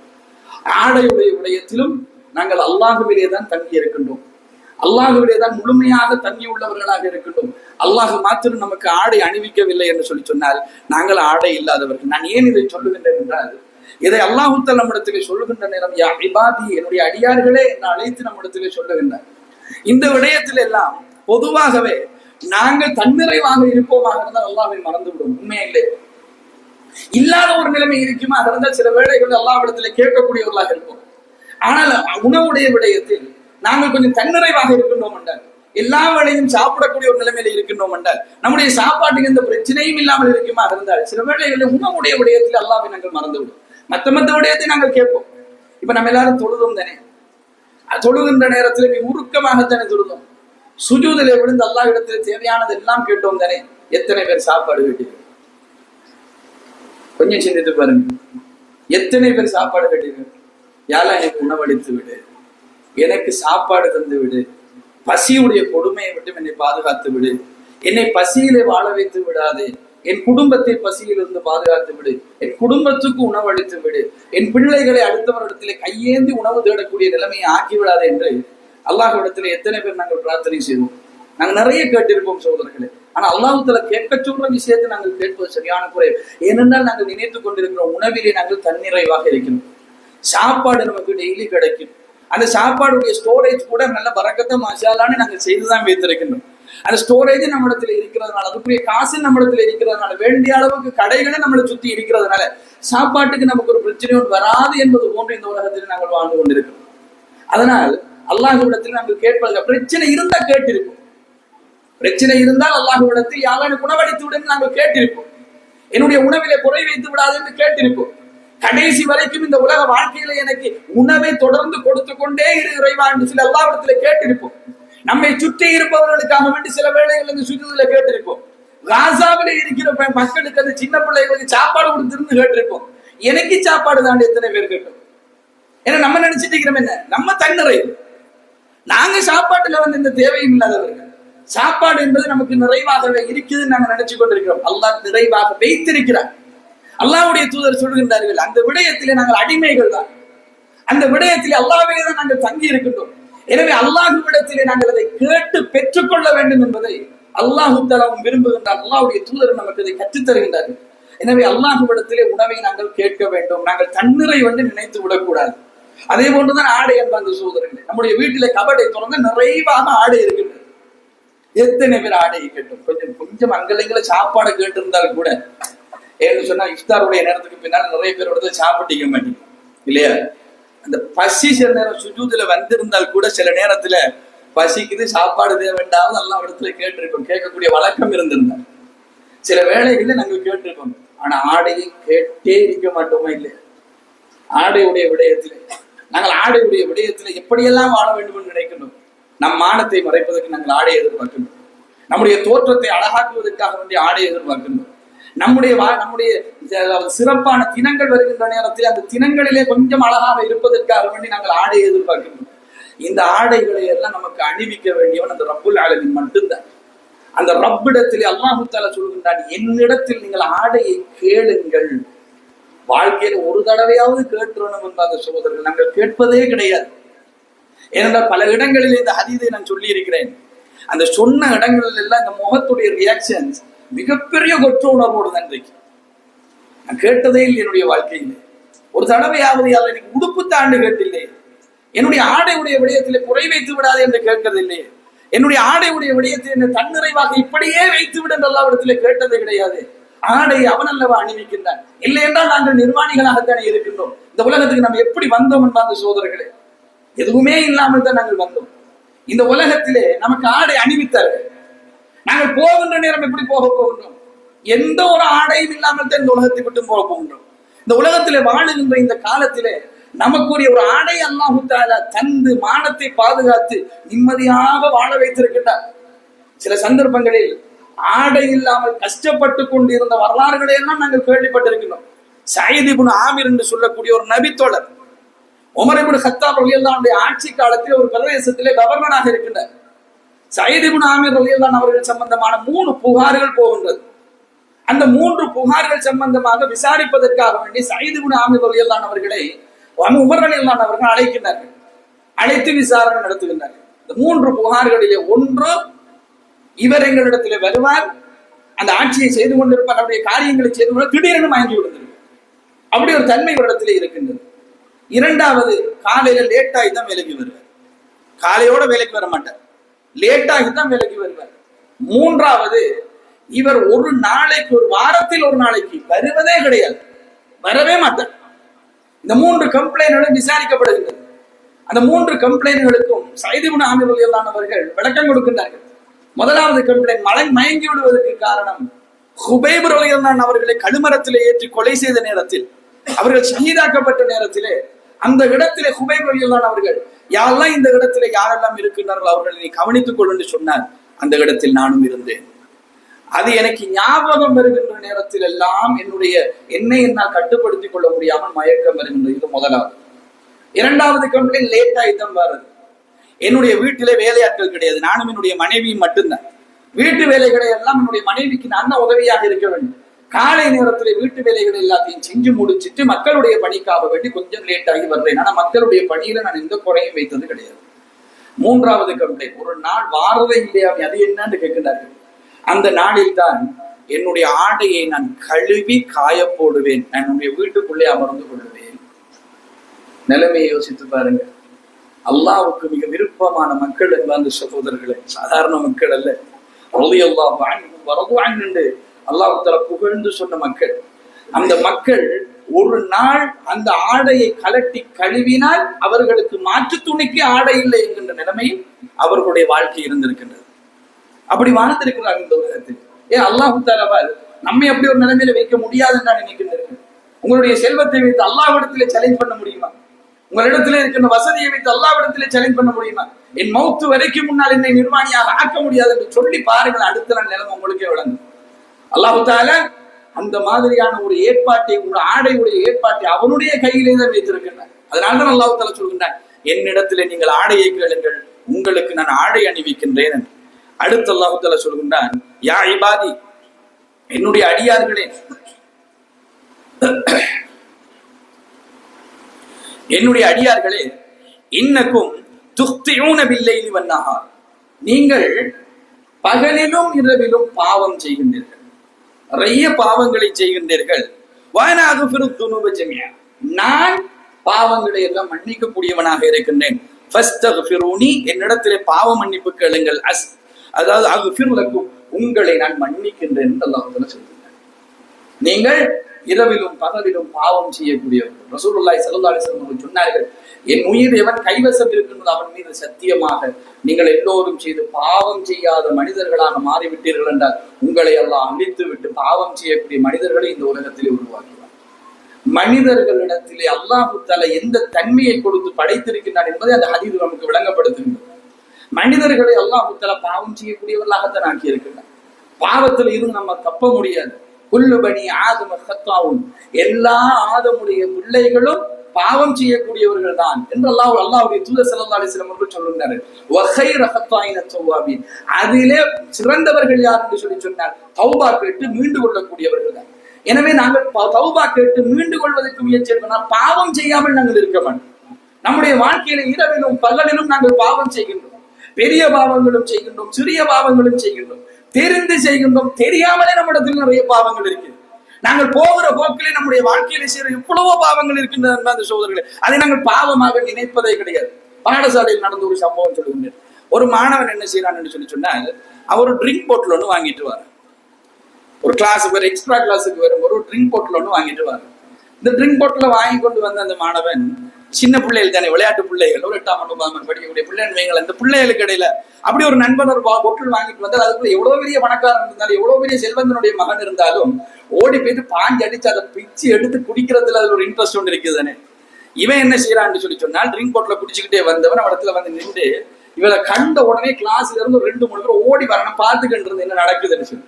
ஆடையுடைய விடயத்திலும் நாங்கள் அல்லாஹ்விலே தான் தங்கி இருக்கின்றோம். அல்லாஹ்விலே தான் முழுமையாக தங்கி உள்ளவர்களாக இருக்கின்றோம். அல்லாஹ் மாத்திரம் நமக்கு ஆடை அணிவிக்கவில்லை என்று சொன்னால் நாங்கள் ஆடை இல்லாதவர்கள். நான் ஏன் இதை சொல்லுகின்றேன் என்றால், இதை அல்லாஹ் நம்மிடத்திலே சொல்லுகின்ற நேரம் யா இபாதி, என்னுடைய அடியார்களே என்று அழைத்து நம்மிடத்திலே சொல்லுகின்றார். இந்த விடயத்தில் எல்லாம் பொதுவாகவே நாங்கள் தன்னிறைவாக இருப்போமாக இருந்தால் அல்லாஹ்வை மறந்து விடுவோம். உண்மையே இல்லை. இல்லாத ஒரு நிலைமை இருக்குமா இருந்தால் சில வேளைகள் அல்லாஹ்விடத்திலே கேட்கக்கூடியவர்களாக இருப்போம். ஆனால் உணவுடைய விடயத்தில் நாங்கள் கொஞ்சம் தன்னிறைவாக இருக்கின்றோம் என்றால், எல்லா வேளையும் சாப்பிடக்கூடிய ஒரு நிலைமையில இருக்கின்றோம் என்றால், நம்முடைய சாப்பாட்டுக்கு எந்த பிரச்சனையும் இல்லாமல் இருக்குமா இருந்தால் சில வேளைகளில் உணவுடைய விடயத்தில் அல்லாஹ்வை நாங்கள் மறந்துவிடும். மற்ற விடயத்தை நாங்கள் கேட்போம். இப்ப நம்ம எல்லாரும் தொழுதும் தானே, தொழுகின்ற நேரத்தில் மிக உருக்கமாகத்தானே தொழுதோம். சுஜூதிலே விழுந்து அல்லாஹ் இடத்துல தேவையானது எல்லாம் கேட்டோம் தானே. எத்தனை பேர் சாப்பாடு கேட்டீர்கள்? கொஞ்சம் சிந்தித்து பாருங்க. எத்தனை பேர் சாப்பாடு கேட்டீர்கள்? யாரா எனக்கு உணவளித்து விடு, எனக்கு சாப்பாடு தந்து விடு, பசியுடைய கொடுமையை விட்டு என்னை பாதுகாத்து விடு, என்னை பசியிலே வாழ வைத்து விடாதே, என் குடும்பத்தை பசியிலிருந்து பாதுகாத்து விடு, என் குடும்பத்துக்கு உணவளித்து விடு, என் பிள்ளைகளை அடுத்தவரிடத்திலே கையேந்தி உணவு தேடக்கூடிய நிலைமையை ஆக்கி விடாதே என்று அல்லாஹ்விடத்திலே எத்தனை பேர் நாங்கள் பிரார்த்தனை செய்வோம். நாங்கள் நிறைய கேட்டிருப்போம் சகோதரர்களே. ஆனா அல்லாஹ்வுத்தால கேட்க சொல்ற விஷயத்தை நாங்கள் கேட்பது சரியான குறைவு. ஏனென்றால் நாங்கள் நினைத்துக் கொண்டிருக்கிற உணவிலே நாங்கள் தன்னிறைவாக இருக்கணும். சாப்பாடு நமக்கு டெய்லி கிடைக்கும். அந்த சாப்பாடுடைய ஸ்டோரேஜ் கூட நல்ல பரக்கத்தை மசாலான்னு நாங்கள் செய்துதான் வைத்திருக்கின்றோம். அந்த ஸ்டோரேஜ் நம்மிடத்துல இருக்கிறதுனால, அதுக்குரிய காசு நம்மிடத்துல இருக்கிறதுனால, வேண்டிய அளவுக்கு கடைகளை நம்மளை சுத்தி இருக்கிறதுனால சாப்பாட்டுக்கு நமக்கு ஒரு பிரச்சனையோடு வராது என்பது போன்று இந்த உலகத்தில் நாங்கள் வாழ்ந்து கொண்டிருக்கிறோம். அதனால் அல்லாஹ்விடத்தில் நாங்கள் கேட்பது, பிரச்சனை இருந்தா கேட்டிருப்போம். பிரச்சனை இருந்தால் அல்லாஹ்விடத்தில் யாரும் உணவளித்து விடுன்னு நாங்கள் கேட்டிருப்போம். என்னுடைய உணவிலே குறை வைத்து விடாது என்று கேட்டிருப்போம். கடைசி வரைக்கும் இந்த உலக வாழ்க்கையில எனக்கு உணவை தொடர்ந்து கொடுத்து கொண்டே இறைவா என்று சில அல்லாஹ்விடத்திலே கேட்டிருப்போம். நம்மை சுற்றி இருப்பவர்களுக்காக வேண்டி சில வேளைகள் இந்த சுஜூதுல கேட்டிருப்போம். காசாவிலே இருக்கிற மக்களுக்கு அந்த சின்ன பிள்ளைகளுக்கு சாப்பாடு கொடுத்திருந்து கேட்டிருப்போம். எனக்கு சாப்பாடு தாண்டி எத்தனை பேர் கேட்டோம். ஏன்னா நம்ம நினைச்சிட்டு இருக்கிறோம் என்ன, நம்ம தன்னிறை, நாங்க சாப்பாட்டுல இந்த தேவையும் இல்லாதவர்கள். சாப்பாடு என்பது நமக்கு நிறைவாகவே இருக்குதுன்னு நாங்க நினைச்சு கொண்டிருக்கிறோம். அல்லாஹ் நிறைவாக வைத்திருக்கிறார். அல்லாஹ்வுடைய தூதர் சொல்கின்றார்கள், அந்த விடயத்திலே நாங்கள் அடிமைகள் தான். அந்த விடயத்திலே அல்லாஹ்விலே தான் நாங்கள் தங்கி இருக்கின்றோம். எனவே அல்லாஹ்விடத்திலே நாங்கள் அதை கேட்டு பெற்றுக்கொள்ள வேண்டும் என்பதை அல்லாஹ் தஆலாவும் விரும்புகின்றார். அல்லாஹ்வுடைய தூதர் நமக்கு அதை கற்றுத் தருகின்றார்கள். எனவே அல்லாஹ்விடத்திலே உணவை நாங்கள் கேட்க வேண்டும். நாங்கள் தன்னிறை நினைத்து விடக்கூடாது. அதே போன்றுதான் ஆடை என்பது சகோதரர்களே. நம்முடைய வீட்டிலே கபடை திறந்து நிறைவாக ஆடை இருக்கின்றது. எத்தனை பேர் ஆடையை கேட்டோம். கொஞ்சம் அங்கலைங்களை சாப்பாடை கேட்டிருந்தாலும் கூட, ஏன்னு சொன்னா இஃப்தாருடைய நேரத்துக்கு பின்னால் நிறைய பேரோட சாப்பிட்டிக்க மாட்டீங்க இல்லையா? அந்த பசி சில நேரம் சுஜூதுல வந்திருந்தால் கூட சில நேரத்துல பசிக்குது, சாப்பாடு தேவைண்டாவது எல்லாம் இடத்துல கேட்டிருக்கோம். கேட்கக்கூடிய வழக்கம் இருந்திருந்தாங்க. சில வேளைகள்ல நாங்கள் கேட்டிருக்கோம். ஆனா ஆடையை கேட்டே இருக்க மாட்டோமா இல்லையா? ஆடையுடைய விடயத்திலே நாங்கள் ஆடையுடைய விடயத்திலே எப்படியெல்லாம் வாழ வேண்டும் என்று நினைக்கின்றோம். நம் மானத்தை மறைப்பதற்கு நாங்கள் ஆடையை எதிர்பார்க்கின்றோம். நம்முடைய தோற்றத்தை அழகாக்குவதற்காக வேண்டிய ஆடையை எதிர்பார்க்கின்றோம். நம்முடைய சிறப்பான தினங்கள் வருகின்ற நேரத்தில் அந்த தினங்களிலே கொஞ்சம் அழகாக இருப்பதற்காக வேண்டி நாங்கள் ஆடையை எதிர்பார்க்கின்றோம். இந்த ஆடைகளை எல்லாம் நமக்கு அணிவிக்க வேண்டியவன் அந்த ரப்புல் ஆலமீன் மட்டும்தான். அந்த ரப்பிடத்திலே அல்லாஹ் தஆலா சொல்கின்றான், என்னிடத்தில் நீங்கள் ஆடையை கேளுங்கள். வாழ்க்கையில ஒரு தடவையாவது கேட்டுறணும் என்ற அந்த சகோதரர்கள் நாங்கள் கேட்பதே கிடையாது. ஏனென்றால் பல இடங்களில் இந்த ஹதீஸை நான் சொல்லி இருக்கிறேன். அந்த சொன்ன இடங்களில் எல்லாம் இந்த முகத்துடைய ரியாக்ஷன்ஸ் மிகப்பெரிய கொற்ற உணர்வோடு தான் இன்றைக்கு. நான் கேட்டதே இல்லை என்னுடைய வாழ்க்கையில். ஒரு தடவையாவது யாரும் எனக்கு உடுப்பு தாண்டு கேட்டில்லை. என்னுடைய ஆடையுடைய விடயத்திலே குறை வைத்து விடாது என்று கேட்கதில்லை. என்னுடைய ஆடையுடைய விடயத்தில் என்னை தன்னிறைவாக இப்படியே வைத்து விட எல்லாவிடத்திலே கேட்டது கிடையாது. ஆடை அவன் அல்லவா அணிவிக்கின்றான். இல்லை என்றால் நாங்கள் நிர்வாணிகளாகத்தானே இருக்கின்றோம். இந்த உலகத்துக்கு நம்ம எப்படி வந்தோம் என்றால் சோதரர்களே, எதுவுமே இல்லாமல் தான் நாங்கள் வந்தோம். இந்த உலகத்திலே நமக்கு ஆடை அணிவித்தார்கள். நாங்கள் போகின்ற நேரம் எப்படி போக போகின்றோம்? எந்த ஒரு ஆடையும் இல்லாமல் தான் இந்த உலகத்தை விட்டு போக போகின்றோம். இந்த உலகத்திலே வாழுகின்ற இந்த காலத்திலே நமக்குரிய ஒரு ஆடை அல்லாஹ் தஆலா தந்து மானத்தை பாதுகாத்து நிம்மதியாக வாழ வைத்திருக்கின்றார். சில சந்தர்ப்பங்களில் ஆடை இல்லாமல் கஷ்டப்பட்டு கொண்டிருந்த வரலாறுகளை எல்லாம் நாங்கள் கேள்விப்பட்டிருக்கிறோம். சயீத் இப்னு ஆமிர் என்று சொல்லக்கூடிய ஒரு நபித்தோழர் உமர் இப்னு கத்தாப் ரலியல்லாஹு அன்ஹுடைய ஆட்சி காலத்தில் ஒரு பிரதேசத்திலே கவர்னராக இருக்கின்றார். சயீத் இப்னு ஆமிர் ரலியல்லாஹு அன்ஹு அவர்கள் சம்பந்தமான 3 புகார்கள் போகின்றது. அந்த 3 புகார்கள் சம்பந்தமாக விசாரிப்பதற்காக வேண்டி சயீத் இப்னு ஆமிர் ரலியல்லாஹு அன்ஹு அவர்களை உமர் ரலியல்லாஹு அன்ஹு அவர்கள் அழைக்கின்றார்கள். அழைத்து விசாரணை நடத்துகின்றார்கள். இந்த 3 புகார்களிலே ஒன்று, இவர் எங்களிடத்திலே வருவார், அந்த ஆட்சியை செய்து கொண்டிருப்பார், அவருடைய காரியங்களை செய்து கொண்டு திடீரென மயங்கி விடுந்திருக்கு. அப்படி ஒரு தன்மை இவரிடத்திலே இருக்கின்றது. இரண்டாவது, காலையில லேட்டாகி தான் வேலைக்கு வருவார். காலையோட வேலைக்கு வர மாட்டார், லேட்டாகி தான் வேலைக்கு வருவார். மூன்றாவது, இவர் ஒரு நாளைக்கு, ஒரு வாரத்தில் ஒரு நாளைக்கு வருவதே கிடையாது, வரவே மாட்டார். இந்த 3 கம்ப்ளைண்ட்களும் விசாரிக்கப்படுகின்றது. அந்த 3 கம்ப்ளைண்ட்களுக்கும் சயீத் இப்னு ஆமிர் ரலியல்லாஹு அன்ஹு அவர்கள் விளக்கம் கொடுக்கின்றார்கள். முதலாவது கம்ப்ளைண்ட், மயங்கி விடுவதற்கு காரணம், ஹுபைப் ரலியல்லாஹு அன்ஹு அவர்களை கழுமரத்திலே ஏற்றி கொலை செய்த நேரத்தில், அவர்கள் ஷஹீதாக்கப்பட்ட நேரத்திலே, அந்த இடத்திலே ஹுபைப் ரலியல்லாஹு அன்ஹு அவர்கள், யாரெல்லாம் இந்த இடத்திலே யாரெல்லாம் இருக்கின்றார்கள் அவர்களை நீ கவனித்துக் கொள் என்று சொன்னார். அந்த இடத்தில் நானும் இருந்தேன். அது எனக்கு ஞாபகம் வருகின்ற நேரத்தில் எல்லாம் என்னை என்னால் கட்டுப்படுத்திக் கொள்ள முடியாமல் மயக்கம் வருகின்றது. இது முதலாவது. இரண்டாவது கம்ப்ளைண்ட், லேட் ஆகிதான் வருது. என்னுடைய வீட்டிலே வேலையாட்கள் கிடையாது, நானும் என்னுடைய மனைவியும் மட்டும்தான். வீட்டு வேலைகளை எல்லாம் என்னுடைய மனைவிக்கு நான் தான் உதவியாக இருக்க வேண்டும். காலை நேரத்தில் வீட்டு வேலைகளை எல்லாத்தையும் செஞ்சு முடிச்சுட்டு மக்களுடைய பணிக்காக வேண்டி கொஞ்சம் லேட் ஆகி வர்றேன். ஆனா மக்களுடைய பணியில நான் எந்த குறையும் வைத்தது கிடையாது. மூன்றாவது கம்ப்ளைண்ட், ஒரு நாள் வாரதே இல்லையா, அது என்னன்னு கேட்கிறார்கள். அந்த நாளில் தான் என்னுடைய ஆடையை நான் கழுவி காய போடுவேன், நான் என்னுடைய வீட்டுக்குள்ளே அமர்ந்து கொள்வேன். நிலைமையை யோசித்து பாருங்க. அல்லாஹ்வுக்கு மிக விருப்பமான மக்கள் என்பார்ந்த சகோதரர்களே, சாதாரண மக்கள் அல்ல. ரலியல்லாஹு அன்ஹு வரது அன்ஹு அல்லாஹ் தஆலா புகழ்ந்து சொன்ன மக்கள். அந்த மக்கள் ஒரு நாள் அந்த ஆடையை கலட்டி கழுவினால் அவர்களுக்கு மாற்று துணிக்கு ஆடை இல்லை என்கின்ற நிலைமையில் அவர்களுடைய வாழ்க்கை இருந்திருக்கின்றது. அப்படி வாழ்ந்திருக்கிறார்கள் இந்த உலகத்தில். அல்லாஹ் தஆலா நம்மை அப்படி ஒரு நிலைமையில வைக்க முடியாது என்று நான் நினைக்கின்றேன். உங்களுடைய செல்வத்தை வைத்து அல்லாஹ்விடத்திலே சேலஞ்ச் பண்ண முடியுமா? உங்களிடத்திலே இருக்கின்ற வசதியை வைத்து அல்லாஹ்விடத்திலே சேலஞ்ச் பண்ண முடியுமா? என் மௌத்து வரைக்கும் முன்னால் என்னை நிர்வாணியாக ஆக்க முடியாது என்று சொல்லி பாருங்கள். அடுத்த நாள் நிலைமை உங்களுக்கே விளங்கும். அல்லாஹ் தஆலா அந்த மாதிரியான ஒரு ஏற்பாட்டை, உங்களுடைய ஆடையுடைய ஏற்பாட்டை அவனுடைய கையிலே தான் வைத்திருக்கின்றார். அதனால்தான் அல்லாஹ் தஆலா சொல்கின்றான், என்னிடத்திலே நீங்கள் ஆடையை கேளுங்கள், உங்களுக்கு நான் ஆடை அணிவிக்கின்றேன் என்று. அடுத்து அல்லாஹ் தஆலா சொல்கின்றான், யா இபாதி, என்னுடைய அடியார்களே, என்னுடைய அடியார்களே, இன்னக்கும் துக்திஊன பில்லைலி வன்னஹார், நீங்கள் பகலிலும் இரவிலும் பாவம் செய்கின்றீர்கள், நிறைய பாவங்களை செய்கின்றீர்கள். வஅனா அக்ஃபிரு துனூப ஜமீஆ, நான் பாவங்களை எல்லாம் மன்னிக்கக்கூடியவனாக இருக்கின்றேன். ஃபஸ்தக்ஃபிரூனி, என்னிடத்திலே பாவ மன்னிப்பு கேளுங்கள். அதாவது அக்ஃபிர் லக்கும், உங்களை நான் மன்னிக்கின்றேன் என்று அல்லாஹ் தஆலா சொல்கிறார். நீங்கள் இரவிலும் பகலிலும் பாவம் செய்யக்கூடியவர்கள். ரசூலுல்லாஹி ஸல்லல்லாஹு அலைஹி வஸல்லம் சொன்னார்கள், என் உயிர் எவன் கைவசம் இருக்கின்றது அவன் மீது சத்தியமாக நீங்கள் எல்லோரும் செய்து பாவம் செய்யாத மனிதர்களாக மாறிவிட்டீர்கள் என்றால் உங்களை எல்லாம் அழித்து விட்டு பாவம் செய்யக்கூடிய மனிதர்களை இந்த உலகத்திலே உருவாக்குவார். மனிதர்களிடத்திலே அல்லாஹ் தஆலா எந்த தன்மையை கொடுத்து படைத்திருக்கிறார் என்பதை அந்த ஹதீஸ் நமக்கு விளங்கப்படுத்துகின்றது. மனிதர்களை அல்லாஹ் தஆலா பாவம் செய்யக்கூடியவர்களாகத்தான் ஆக்கி இருக்கிறார். பாவத்தில் இருந்து நம்ம தப்ப முடியாது. குல்லு பனி ஆதம கத்தாவும், எல்லா ஆதமுடைய பிள்ளைகளும் பாவம் செய்யக்கூடியவர்கள் தான் என்று அல்லாஹ்வுடைய தூதர் ஸல்லல்லாஹு அலைஹி வஸல்லம் அவர்கள் சொல்லுகிறார்கள். வகைர கத்தாயின தௌவாபின், அதிலே சிறந்தவர்கள் யார் என்று சொல்லி சொன்னார், தௌபா கேட்டு மீண்டு கொள்ளக்கூடியவர்கள் தான். எனவே நாங்கள் தௌபா கேட்டு மீண்டு கொள்வதற்கு முயற்சி எடுக்கணும். பாவம் செய்யாமல் நாங்கள் இருக்க மாட்டோம். நம்முடைய வாழ்க்கையில இரவிலும் பகலிலும் நாங்கள் பாவம் செய்கின்றோம். பெரிய பாவங்களும் செய்கின்றோம், சிறிய பாவங்களும் செய்கின்றோம், தெரிந்து செய்கின்றோம், தெரியாமலே நம்மிடத்தில் நிறைய பாவங்கள் இருக்கு. நாங்கள் போகிற போக்கிலே நம்முடைய வாழ்க்கையில செய்கிற எவ்வளவோ பாவங்கள் இருக்கின்றன அந்த சகோதரர்களே. அதை நாங்கள் பாவமாக நினைப்பதே கிடையாது. பாடசாலையில் நடந்த ஒரு சம்பவம் சொல்லுகின்றேன். ஒரு மாணவன் என்ன செய்யறான்னு சொல்லி சொன்னால், அவர் ட்ரிங்க் பாட்டில் ஒன்று வாங்கிட்டு வர, ஒரு கிளாஸுக்கு வர, எக்ஸ்ட்ரா கிளாஸுக்கு வரும் ஒரு ட்ரிங்க் பாட்டில் ஒன்று வாங்கிட்டு வர. இந்த ட்ரிங்க் பாட்டில் வாங்கி கொண்டு வந்த அந்த மாணவன், சின்ன பிள்ளைகள் தானே, விளையாட்டு பிள்ளைகள், ஒரு 8ஆம் 9ஆம் படிக்கக்கூடிய பிள்ளைகள் வைங்கள். அந்த பிள்ளைகளுக்கு இடையில அப்படி ஒரு நண்பன் ஒரு பொட்டில் வாங்கிட்டு வந்தால், அதுக்குள்ள எவ்வளவு பெரிய பணக்காரன் இருந்தாலும், எவ்வளவு பெரிய செல்வந்தனுடைய மகன் இருந்தாலும் ஓடி போயிட்டு பாஞ்சு அடிச்சு அதை பிச்சு எடுத்து குடிக்கிறதுல அதுல ஒரு இன்ட்ரெஸ்ட் ஒன்று இருக்குது தானே. இவன் என்ன செய்யறான்னு சொல்லி சொன்னால், ட்ரிங்க் பாட்டில குடிச்சுக்கிட்டே வந்தவன் இடத்துல வந்து நின்று இவளை கண்ட உடனே கிளாஸ்ல இருந்து 2-3 பேர் ஓடி வரணும் பார்த்துக்கிட்டு இருந்து என்ன நடக்குதுன்னு சொல்லி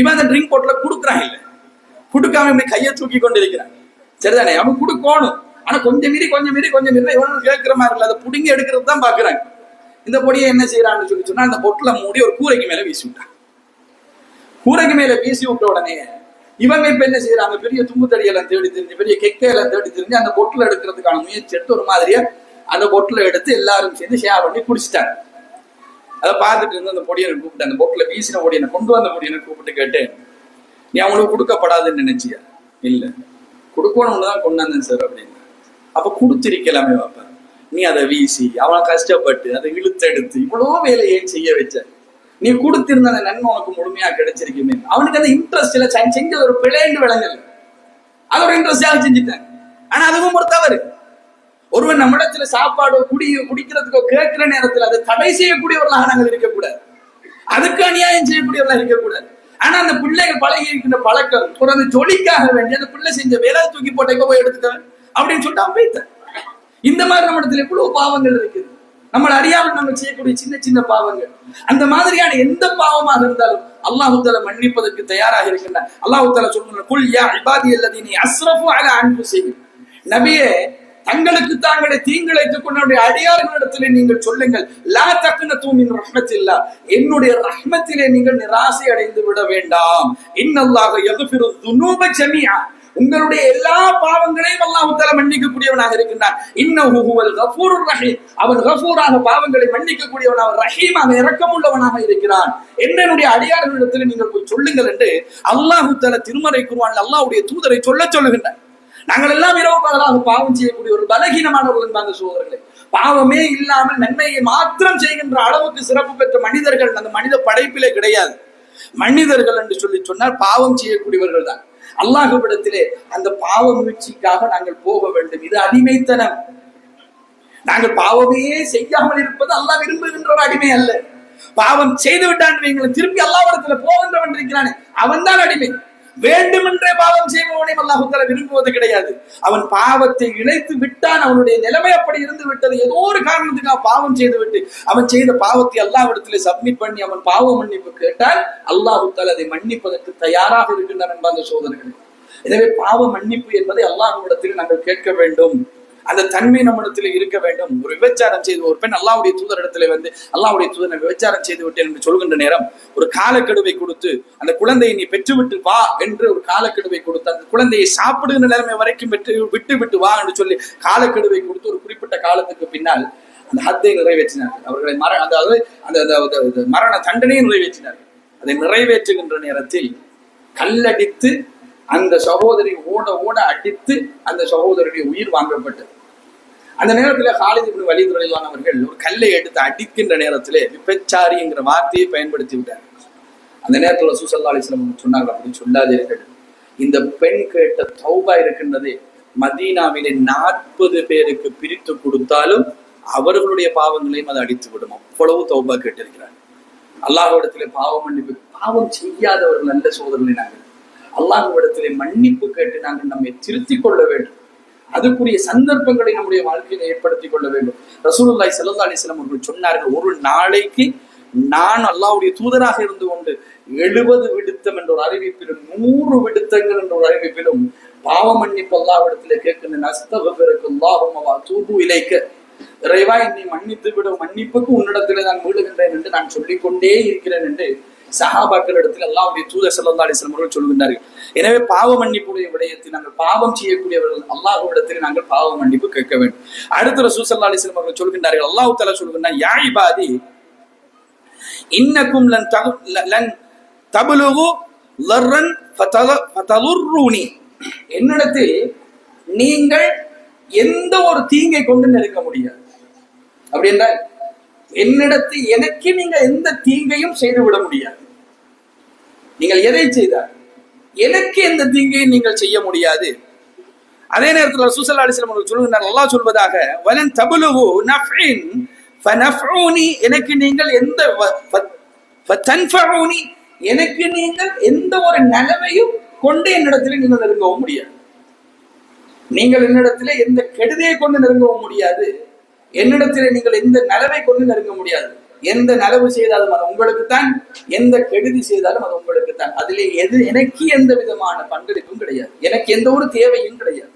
இவன் அந்த ட்ரிங்க் பாட்டில கொடுக்குறான். இல்லை கொடுக்காம இப்படி கையை தூக்கி கொண்டு இருக்கிறான். சரிதானே? அவன் கொடுக்கணும். ஆனா கொஞ்சம் மீறி இவனும் கேட்கிற மாதிரி இல்லை, அதை புடுங்கி எடுக்கிறது தான் பாக்குறாங்க. இந்த பொடியை என்ன செய்யறான்னு சொல்லி சொன்னா அந்த பொட்டில மூடி ஒரு கூரைக்கு மேல வீசி விட்டான். கூரைக்கு மேல வீசி விட்ட உடனே இவங்க இப்ப என்ன செய்யறாங்க, பெரிய தும்பு தடியெல்லாம் தேடி தெரிஞ்சு, பெரிய கெக்கையெல்லாம் தேடி தெரிஞ்சு அந்த பொட்டில் எடுக்கிறதுக்கான முயற்சி எடுத்து ஒரு மாதிரியா அந்த பொட்டில் எடுத்து எல்லாரும் சேர்ந்து ஷேர் பண்ணி குடிச்சிட்டாங்க. அதை பார்த்துட்டு இருந்து அந்த பொடியனை கூப்பிட்டு, அந்த பொட்டில் வீசின பொடியனை கொண்டு வந்த பொடியனை கூப்பிட்டு கேட்டேன், நீ அவங்களுக்கு கொடுக்கப்படாதுன்னு நினைச்சியா? இல்ல, கொடுக்கணும்னு தான் கொண்டாந்தேன் சார் அப்படின்னு. அப்ப கொடுத்திருக்கலாமே பாப்பா, நீ அதை வீசி அவனை கஷ்டப்பட்டு அதை இழுத்தெடுத்து இவ்வளவு வேலையை செய்ய வச்ச, நீ கொடுத்திருந்த அந்த நன்மை உனக்கு முழுமையா கிடைச்சிருக்குமே. அவனுக்கு அந்த இன்ட்ரெஸ்ட் இல்ல, செஞ்ச ஒரு பிழைன்னு விளங்கல, அது ஒரு இன்ட்ரெஸ்டாக செஞ்சுட்டேன். ஆனா அதுவும் ஒரு தவறு. ஒருவன் நம்மிடத்துல சாப்பாடோ குடிக்கிறதுக்கோ கேட்கிற நேரத்தில் அதை தடை செய்யக்கூடியவர்களாக நாங்கள் இருக்கக்கூடாது, அதுக்கு அநியாயம் செய்யக்கூடியவர்களாக இருக்கக்கூடாது. ஆனா அந்த பிள்ளைகள் பழகி இருக்கின்ற பழக்கம் ஒரு அந்த ஜொலிக்காக வேண்டி அந்த பிள்ளை செஞ்ச வேலை தூக்கி போட்ட போய் எடுத்துக்க அப்படின்னு சொல்லிட்டு அவன் வைத்த. இந்த மாதிரி நம்ம இடத்துல எவ்வளவு பாவங்கள் இருக்குது, நம்மளை அறியாமல் நம்ம செய்யக்கூடிய சின்ன சின்ன பாவங்கள். அந்த மாதிரியான எந்த பாவமாக இருந்தாலும் அல்லாஹு தஆலா மன்னிப்பதற்கு தயாராக இருக்கின்றார். அல்லாஹு தஆலா சொல்றார், குல் யா இபாதியல்லதீன அஸ்ரஃபு அலா அன்ஃபுஸிஹிம், நபியே தங்களுக்கு தாங்களே தீங்கிழைத்துக் கொண்ட அடியார்களிடத்திலே நீங்கள் சொல்லுங்கள், லா தக்னது மின் ரஹ்மத்தில்லாஹ், என்னுடைய ரஹ்மத்திலே நீங்கள் நிராசை அடைந்து விட வேண்டாம். இன்னல்லாஹ யக்ஃபிரு ذுனூப ஜமீஆ, உங்களுடைய எல்லா பாவங்களையும் அல்லாஹ் தஆலா மன்னிக்கக்கூடியவனாக இருக்கின்றான். இன்னஹு ஹுவல் கஃபூருர் ரஹீம், அவன் கஃபூராக பாவங்களை மன்னிக்கக்கூடியவன், அவன் ரஹீமாக இரக்கமுள்ளவனாக இருக்கிறான் என்னுடைய அடியார்களிடத்தில் நீங்கள் போய் சொல்லுங்கள் என்று அல்லாஹ் தஆலா திருமறை குர்ஆனில் அல்லாஹ்வுடைய தூதரை சொல்லுகின்றார். நாங்கள் எல்லாம் இரவு பகலாக பாவம் செய்யக்கூடிய ஒரு பலகீனமானவர்கள் என்பாங்க சோதரர்களே. பாவமே இல்லாமல் நன்மையை மாத்திரம் செய்கின்ற அளவுக்கு சிறப்பு பெற்ற மனிதர்கள் அந்த மனித படைப்பிலே கிடையாது. மனிதர்கள் என்று சொல்லி சொன்னால் பாவம் செய்யக்கூடியவர்கள் தான். அல்லாஹ்விடத்திலே அந்த பாவ முயற்சிக்காக நாங்கள் போக வேண்டும். இது அடிமைத்தனம். நாங்கள் பாவமே செய்யாமல் இருப்பது அல்லாஹ் விரும்புகின்ற ஒரு அடிமை அல்ல. பாவம் செய்து விட்டான் திரும்பி அல்லாஹ்விடத்துல போகின்றவன் இருக்கிறானே அவன் தான் அடிமை. வேண்டுமென்றே பாவம் செய்பவனையும் அல்லாஹ் தஆலா விரும்புவது கிடையாது. அவன் பாவத்தை இழைத்து விட்டான், அவனுடைய நிலைமை அப்படி இருந்து விட்டது, ஏதோ ஒரு காரணத்துக்காக பாவம் செய்து விட்டு அவன் செய்த பாவத்தை அல்லாஹ்விடத்திலே சப்மிட் பண்ணி அவன் பாவ மன்னிப்பு கேட்டால் அல்லாஹ் தஆலா அதை மன்னிப்பதற்கு தயாராக இருக்கின்றான் என்பாங்க சோதரர்களே. எனவே பாவ மன்னிப்பு என்பதை அல்லாஹ்விடத்தில் நாங்கள் கேட்க வேண்டும். அந்த தன்மை நம்மிடத்தில் இருக்க வேண்டும். ஒரு விபச்சாரம் செய்து ஒரு பெண் அல்லாஹ்வுடைய தூதர் இடத்துல வந்து அல்லாஹ்வுடைய தூதர் விபச்சாரம் செய்து விட்டேன் என்று சொல்கின்ற நேரம் ஒரு காலக்கெடுவை கொடுத்து அந்த குழந்தையை நீ பெற்றுவிட்டு வா என்று ஒரு காலக்கெடுவை கொடுத்து அந்த குழந்தையை சாப்பிடுகின்ற நிலைமை வரைக்கும் விட்டு வா என்று சொல்லி காலக்கெடுவை கொடுத்து ஒரு குறிப்பிட்ட காலத்துக்கு பின்னால் அந்த ஹத்தை நிறைவேற்றினார்கள். அவர்களை அதாவது அந்த மரண தண்டனையை நிறைவேற்றினார்கள். அதை நிறைவேற்றுகின்ற நேரத்தில் கல்லடித்து அந்த சகோதரி ஓட அடித்து அந்த சகோதரியுடைய உயிர் வாங்கப்பட்டது. அந்த நேரத்துல காலித் இப்னு வலீத் ரலியல்லாஹு அன்ஹு அவர்கள் ஒரு கல்லை எடுத்து அடிக்கின்ற நேரத்திலே விபச்சாரி என்கிற வார்த்தையை பயன்படுத்தி விட்டார். அந்த நேரத்தில் ரசூல் ஸல்லல்லாஹு அலைஹி வஸல்லம் சொன்னாங்க, அப்படி சொல்லாதீர்கள், இந்த பெண் கேட்ட தௌபா இருக்கின்றதே மதீனாவிலே 40 பேருக்கு பிரித்து கொடுத்தாலும் அவர்களுடைய பாவங்களையும் அதை அடித்து விடும். அவ்வளவு தௌபா கேட்டிருக்கிறார். அல்லாஹ்விடத்திலே பாவம் செய்யாதவர்கள் நல்ல சோதரர்களை நாங்கள் அல்லாஹ்விடத்திலே மன்னிப்பு கேட்டு நாங்கள் நம்மை திருத்திக் கொள்ள வேண்டும். அதுக்குரிய சந்தர்ப்பங்களை நம்முடைய வாழ்க்கையில ஏற்படுத்திக் கொள்ள வேண்டும். ரசூலுல்லாஹி ஸல்லல்லாஹு அலைஹி வஸல்லம் அவர்கள் சொன்னார்கள், ஒரு நாளைக்கு நான் அல்லாஹ்வுடைய தூதராக இருந்து கொண்டு 70 விடுத்தம் என்ற ஒரு அறிவிப்பிலும் 100 விடுத்தங்கள் என்ற ஒரு அறிவிப்பிலும் பாவ மன்னிப்பு அல்லாஹ்விடத்திலே கேட்கின்றேன். அஸ்தக்ஃபிருல்லாஹும்ம வ அதூபு இலைக்க, இறைவா என்னை மன்னித்து விடும், மன்னிப்புக்கு உன்னிடத்திலே நான் மீளுகின்றேன் என்று நான் சொல்லிக்கொண்டே இருக்கிறேன் என்று சஹாபாக்கள் இடத்தில் அல்லாஹ்வுடைய தூதர் ஸல்லல்லாஹு அலைஹி வஸல்லம் அவர்கள் சொல்கின்றார்கள். எனவே பாவ மன்னிப்புடைய விடயத்தில் நாங்கள் பாவம் செய்யக்கூடியவர்கள் அல்லாஹ்விடத்தில் நாங்கள் பாவ மன்னிப்பு கேட்க வேண்டும். அடுத்த ரசூல் ஸல்லல்லாஹு அலைஹி வஸல்லம் அவர்கள் சொல்கின்றார்கள், அல்லாஹ் தஆலா சொல்கின்றார், யா இபாதி இன்னக்கும் லன் தபலுகு லர்ரன் ஃபதலுர்ருனி, என்னிடத்தில் நீங்கள் எந்த ஒரு தீங்கை கொண்டு நெருங்க முடியாது. அப்படி என்றால் என்னிடத்தில் எனக்கு நீங்க எந்த தீங்கையும் செய்து விட முடியாது. நீங்கள் எதை செய்தால் எனக்கு எந்த தீங்கையும் நீங்கள் செய்ய முடியாது. அதே நேரத்தில் ரசூல் ஸல்லல்லாஹு அலைஹி வஸல்லம் சொல்லுகிறார், அல்லாஹ் சொல்வதாக, வலன் தபலுகு நஃபின் ஃபனஃபூனி, எனக்கு நீங்கள் எந்த ஃபதன்ஃபூனி, எனக்கு நீங்கள் எந்த ஒரு நலவையும் கொண்டு என்னிடத்தில் நீங்கள் நெருங்கவும் முடியாது. நீங்கள் என்னிடத்திலே எந்த கெடுதியை கொண்டு நெருங்கவும் முடியாது. என்னிடத்திலே நீங்கள் எந்த நலவை கொண்டு நெருங்க முடியாது. எந்த நலவு செய்தாலும் அது உங்களுக்குத்தான், எந்த கெடுதி செய்தாலும் அது உங்களுக்குத்தான். அதிலே எனக்கு எந்த விதமான பங்களிப்பும் கிடையாது, எனக்கு எந்த ஒரு தேவையும் கிடையாது.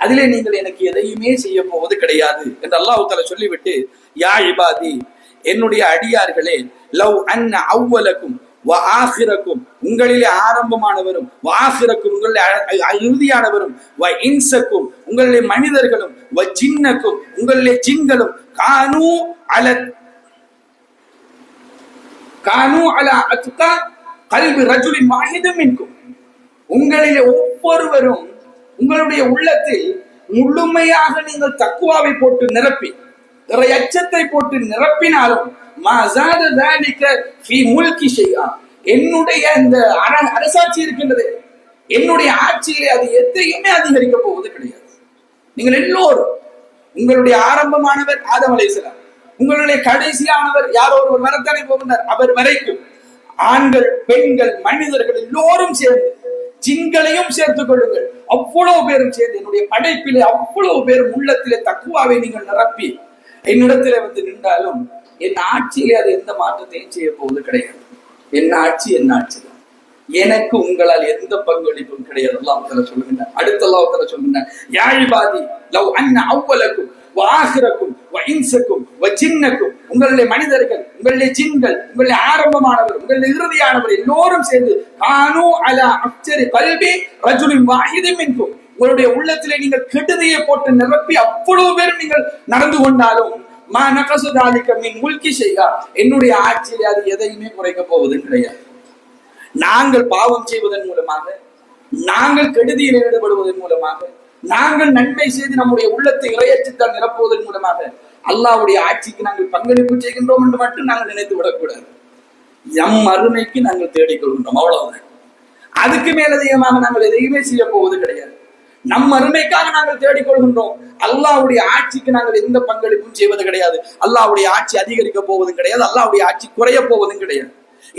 அதிலே நீங்கள் எனக்கு எதையுமே செய்ய போவது கிடையாது என்று அல்லாஹ் தஆலா சொல்லிவிட்டு, யா இபாதி, என்னுடைய அடியார்களே, லவ் அன்ன அவ்வலக்கும் வ ஆகிரக்கும், உங்களிலே ஆரம்பமானவரும், வ ஆகிரக்கும் உங்களிலே இறுதியானவரும், வ இன்சக்கும் உங்களிலே மனிதர்களும், வ ஜின்னக்கும் உங்களிலே ஜின்களும், கானு அலா அத்கா கல்பி ரஜுலின் வாஹிதின் மின்கும், உங்களிலே ஒவ்வொருவரும் உங்களுடைய உள்ளத்தில் முழுமையாக நீங்கள் தக்குவாவை போட்டு நிரப்பி, அச்சத்தை போட்டு நிரப்பினாலும் என்னுடைய இந்த அரசாட்சி இருக்கின்றது, என்னுடைய ஆட்சியிலே அது எதையுமே அதிகரிக்க போவது கிடையாது. நீங்கள் எல்லோரும், உங்களுடைய ஆரம்பமானவர் ஆதம் அலைஹிஸ்ஸலாம், உங்களுடைய கடைசியானவர் யாரோ ஒருவர் வரத்தானே போகின்றார், அவர் வரைக்கும் ஆண்கள் பெண்கள் மனிதர்கள் எல்லோரும் சேர்ந்து, ஜின்களையும் சேர்த்துக் கொள்ளுங்கள், அவ்வளவு பேரும் சேர்ந்து என்னுடைய படைப்பிலே அவ்வளவு பேரும் உள்ளத்திலே தக்குவாவை நீங்கள் நிரப்பி என்னிடத்திலே வந்து நின்றாலும் என் ஆட்சியிலே அது எந்த மாற்றத்தையும் செய்ய போவது கிடையாது. என் ஆட்சி என் ஆட்சி தான், எனக்கு உங்களால் எந்த பங்களிப்பும் கிடையாது. அல்லாஹ் தஆலா சொல்லுகிறார். அடுத்த அல்லாஹ் தஆலா சொல்லுகிறார், யா இபாதி லவ் அன்ன அவ்வலக்கும் வ ஆகிரக்கும் வ இன்சக்கும் வ ஜின்னக்கும், உங்களுடைய மனிதர்கள், உங்களுடைய ஜின்கள், உங்களுடைய ஆரம்பமானவர், உங்களுடைய இறுதியானவர் எல்லோரும் சேர்ந்து கானு அலா அஃஜரி கல்பி ரஜுலின் வாஹிதின் மின்கும், உங்களுடைய உள்ளத்திலே நீங்கள் கெடுதியை போட்டு நிரப்பி அவ்வளவு பேரும் நீங்கள் நடந்து கொண்டாலும் மா நகசு தாலிக மின் முல்கி ஷைஆ, என்னுடைய ஆட்சியிலே அது எதையுமே குறைக்க போவது கிடையாது. நாங்கள் பாவம் செய்வதன் மூலமாக, நாங்கள் கெடுதியில் ஈடுபடுவதன் மூலமாக, நாங்கள் நன்மை செய்து நம்முடைய உள்ளத்தை இறையற்றத்தால் நிரப்புவதன் மூலமாக அல்லாஹ்வுடைய ஆட்சிக்கு நாங்கள் பங்களிப்பு செய்கின்றோம் என்று மட்டும் நாங்கள் நினைத்து விடக்கூடாது. எம் அருமைக்கு நாங்கள் தேடிக்கொள்கின்றோம், அவ்வளவுதான். அதுக்கு மேலதிகமாக நாங்கள் எதையுமே செய்ய போவது கிடையாது. நம் அருமைக்காக நாங்கள் தேடிக்கொள்கின்றோம். அல்லாஹ்வுடைய ஆட்சிக்கு நாங்கள் எந்த பங்களிப்பும் செய்வது கிடையாது. அல்லாஹ்வுடைய ஆட்சி அதிகரிக்க போவதும் கிடையாது, அல்லாஹ்வுடைய ஆட்சி குறைய போவதும் கிடையாது.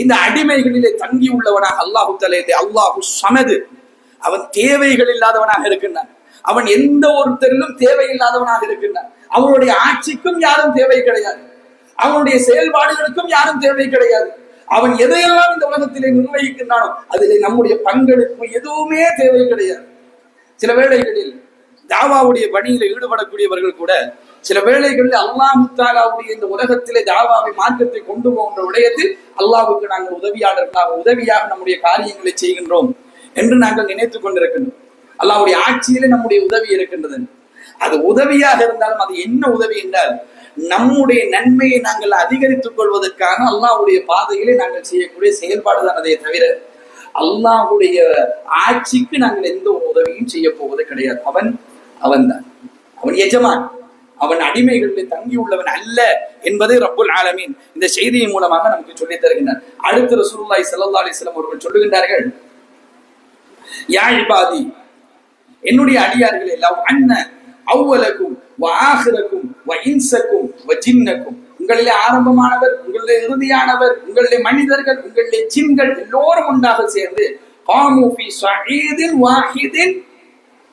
இந்த அடிமைகளிலே தங்கி உள்ளவனாக அல்லாஹு தஆலா, அல்லாஹு ஸமது, அவன் தேவைகள் இல்லாதவனாக இருக்கின்றான். அவன் எந்த ஒருத்தரிலும் தேவையில்லாதவனாக இருக்கின்றான். அவனுடைய ஆட்சிக்கும் யாரும் தேவை கிடையாது, அவனுடைய செயல்பாடுகளுக்கும் யாரும் தேவை கிடையாது. அவன் எதையெல்லாம் இந்த உலகத்திலே நிர்வகிக்கின்றானோ அதிலே நம்முடைய பங்களிப்பு எதுவுமே தேவை கிடையாது. சில வேளைகளில் தாவாவுடைய பணியில ஈடுபடக்கூடியவர்கள் கூட சில வேளைகளில் அல்லாஹ் தஆலாவுடைய இந்த உலகத்திலே தாவாவை மார்க்கத்தை கொண்டு போகின்ற விடயத்தில் அல்லாஹ்வுக்கு நாங்கள் உதவியாளர்களாக, உதவியாக நம்முடைய காரியங்களை செய்கின்றோம் என்று நாங்கள் நினைத்துக் கொண்டிருக்கின்றோம். அல்லாஹ்வுடைய ஆட்சியிலே நம்முடைய உதவி இருக்கின்றது. அது உதவியாக இருந்தாலும் அது என்ன உதவி என்றால், நம்முடைய நன்மையை நாங்கள் அதிகரித்துக் கொள்வதற்காக அல்லாஹ்வுடைய பாதையிலே நாங்கள் செய்யக்கூடிய செயல்பாடு தான். அதை தவிர அல்லாஹ்வுடைய ஆட்சிக்கு நாங்கள் எந்த ஒரு உதவியும் செய்ய போவது கிடையாது. அவன்தான், அவன் எஜமான், அவன் அடிமைகளில் தங்கியுள்ளவன் அல்ல என்பதை ரப்புல் ஆலமீன் இந்த செய்தியின் மூலமாக நமக்கு சொல்லித் தருகின்றார். அடுத்து ரசூலுல்லாஹி ஸல்லல்லாஹு அலைஹி வஸல்லம் அவர்கள் சொல்லுகின்றார்கள், யா இபாதி, என்னுடைய அடியார்களே, லவ் அன்ன அவ்வலக்கும் வ ஆகிரக்கும் வ இன்சக்கும் வ ஜின்னக்கும், உங்களிலே ஆரம்பமானவர், உங்களிலே இறுதியானவர், உங்களிலே மனிதர்கள், உங்களிலே ஜின்கள் எல்லோரும் ஒன்றாக சேர்ந்து காமு ஃபீ ஸஈதின் வாஹிதின்,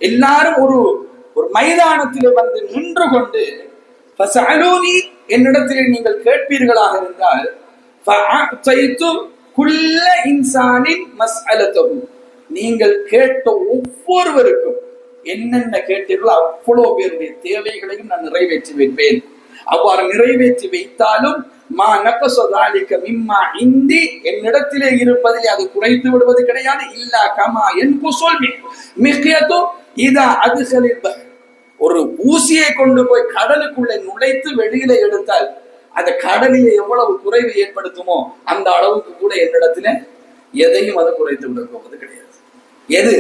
எல்லாரும் ஒரு மைதானத்திலே வந்து நின்று கொண்டு ஃபஸஅலூனி, என்னிடத்திலே நீங்கள் கேட்பீர்களாக இருந்தால், ஃபஅதைது குல்ல இன்சானின் மஸ்அலதஹு, நீங்கள் கேட்ட ஒவ்வொருவருக்கும் என்னென்ன கேட்டீர்களோ அவ்வளவு பேருடைய தேவைகளையும் நான் நிறைவேற்றி வைப்பேன். அவ்வாறு நிறைவேற்றி வைத்தாலும் மா நகஸ ஸாலிக மிம்மா இந்தி, என்னிடத்திலே இருப்பதிலே அது குறைத்து விடுவது கிடையாது. இல்லா கமா யன்குஸுல் மிக்யது இதா அத்கலில் பஹ், ஒரு ஊசியை கொண்டு போய் கடலுக்குள்ளே நுழைத்து வெளியில எடுத்தால் அந்த கடலிலே எவ்வளவு குறைவு ஏற்படுத்துமோ அந்த அளவுக்கு கூட என்னிடத்திலே எதையும் அது குறைத்து விட போவது கிடையாது. எது?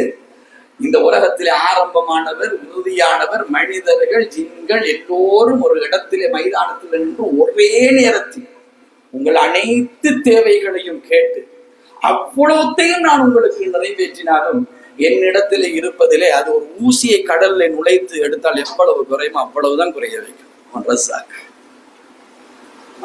இந்த உலகத்திலே ஆரம்பமானவர், உறுதியானவர், மனிதர்கள், ஜின்கள் எல்லோரும் ஒரு இடத்திலே மைதானத்தில் நின்று ஒரே நேரத்தில் உங்கள் அனைத்து தேவைகளையும் கேட்டு அவ்வளோத்தையும் நான் உங்களுக்கு நிறைவேற்றினாலும் என்னிடத்திலே இருப்பதிலே அது ஒரு ஊசியை கடல்ல நுழைத்து எடுத்தால் எவ்வளவு குறையுமோ அவ்வளவுதான் குறைய வைக்கும்.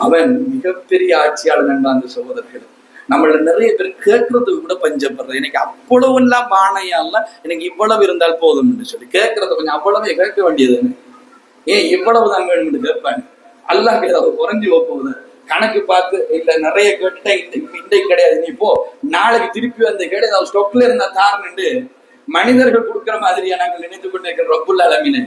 அவன் மிகப்பெரிய ஆட்சியாளர் என்பாங்க சகோதரர்கள். நம்மள நிறைய பேர் கேட்கறதுக்கு கூட பஞ்சப்படுறது. எனக்கு அவ்வளவு எல்லாம் பானையெல்லாம் எனக்கு இவ்வளவு இருந்தால் போதும் என்று சொல்லி கேட்கறது கொஞ்சம் அவ்வளவே கேட்க வேண்டியதுன்னு, ஏன் இவ்வளவுதான் வேணும்னு கேட்பாங்க. அல்லாஹ் ஏதாவது குறைஞ்சி போகுது கணக்கு பார்த்து, இல்ல நிறைய கேட்டுட்டா இன்றைக்கு கிடையாது, நீ போ நாளைக்கு திருப்பி வந்து கேட்டு ஏதாவது ஸ்டொக்ல இருந்தா தாருன்னு மனிதர்கள் கொடுக்கிற மாதிரியா நாங்கள் நினைத்துக் கொண்டிருக்கிற ரப்புல் ஆலமீன்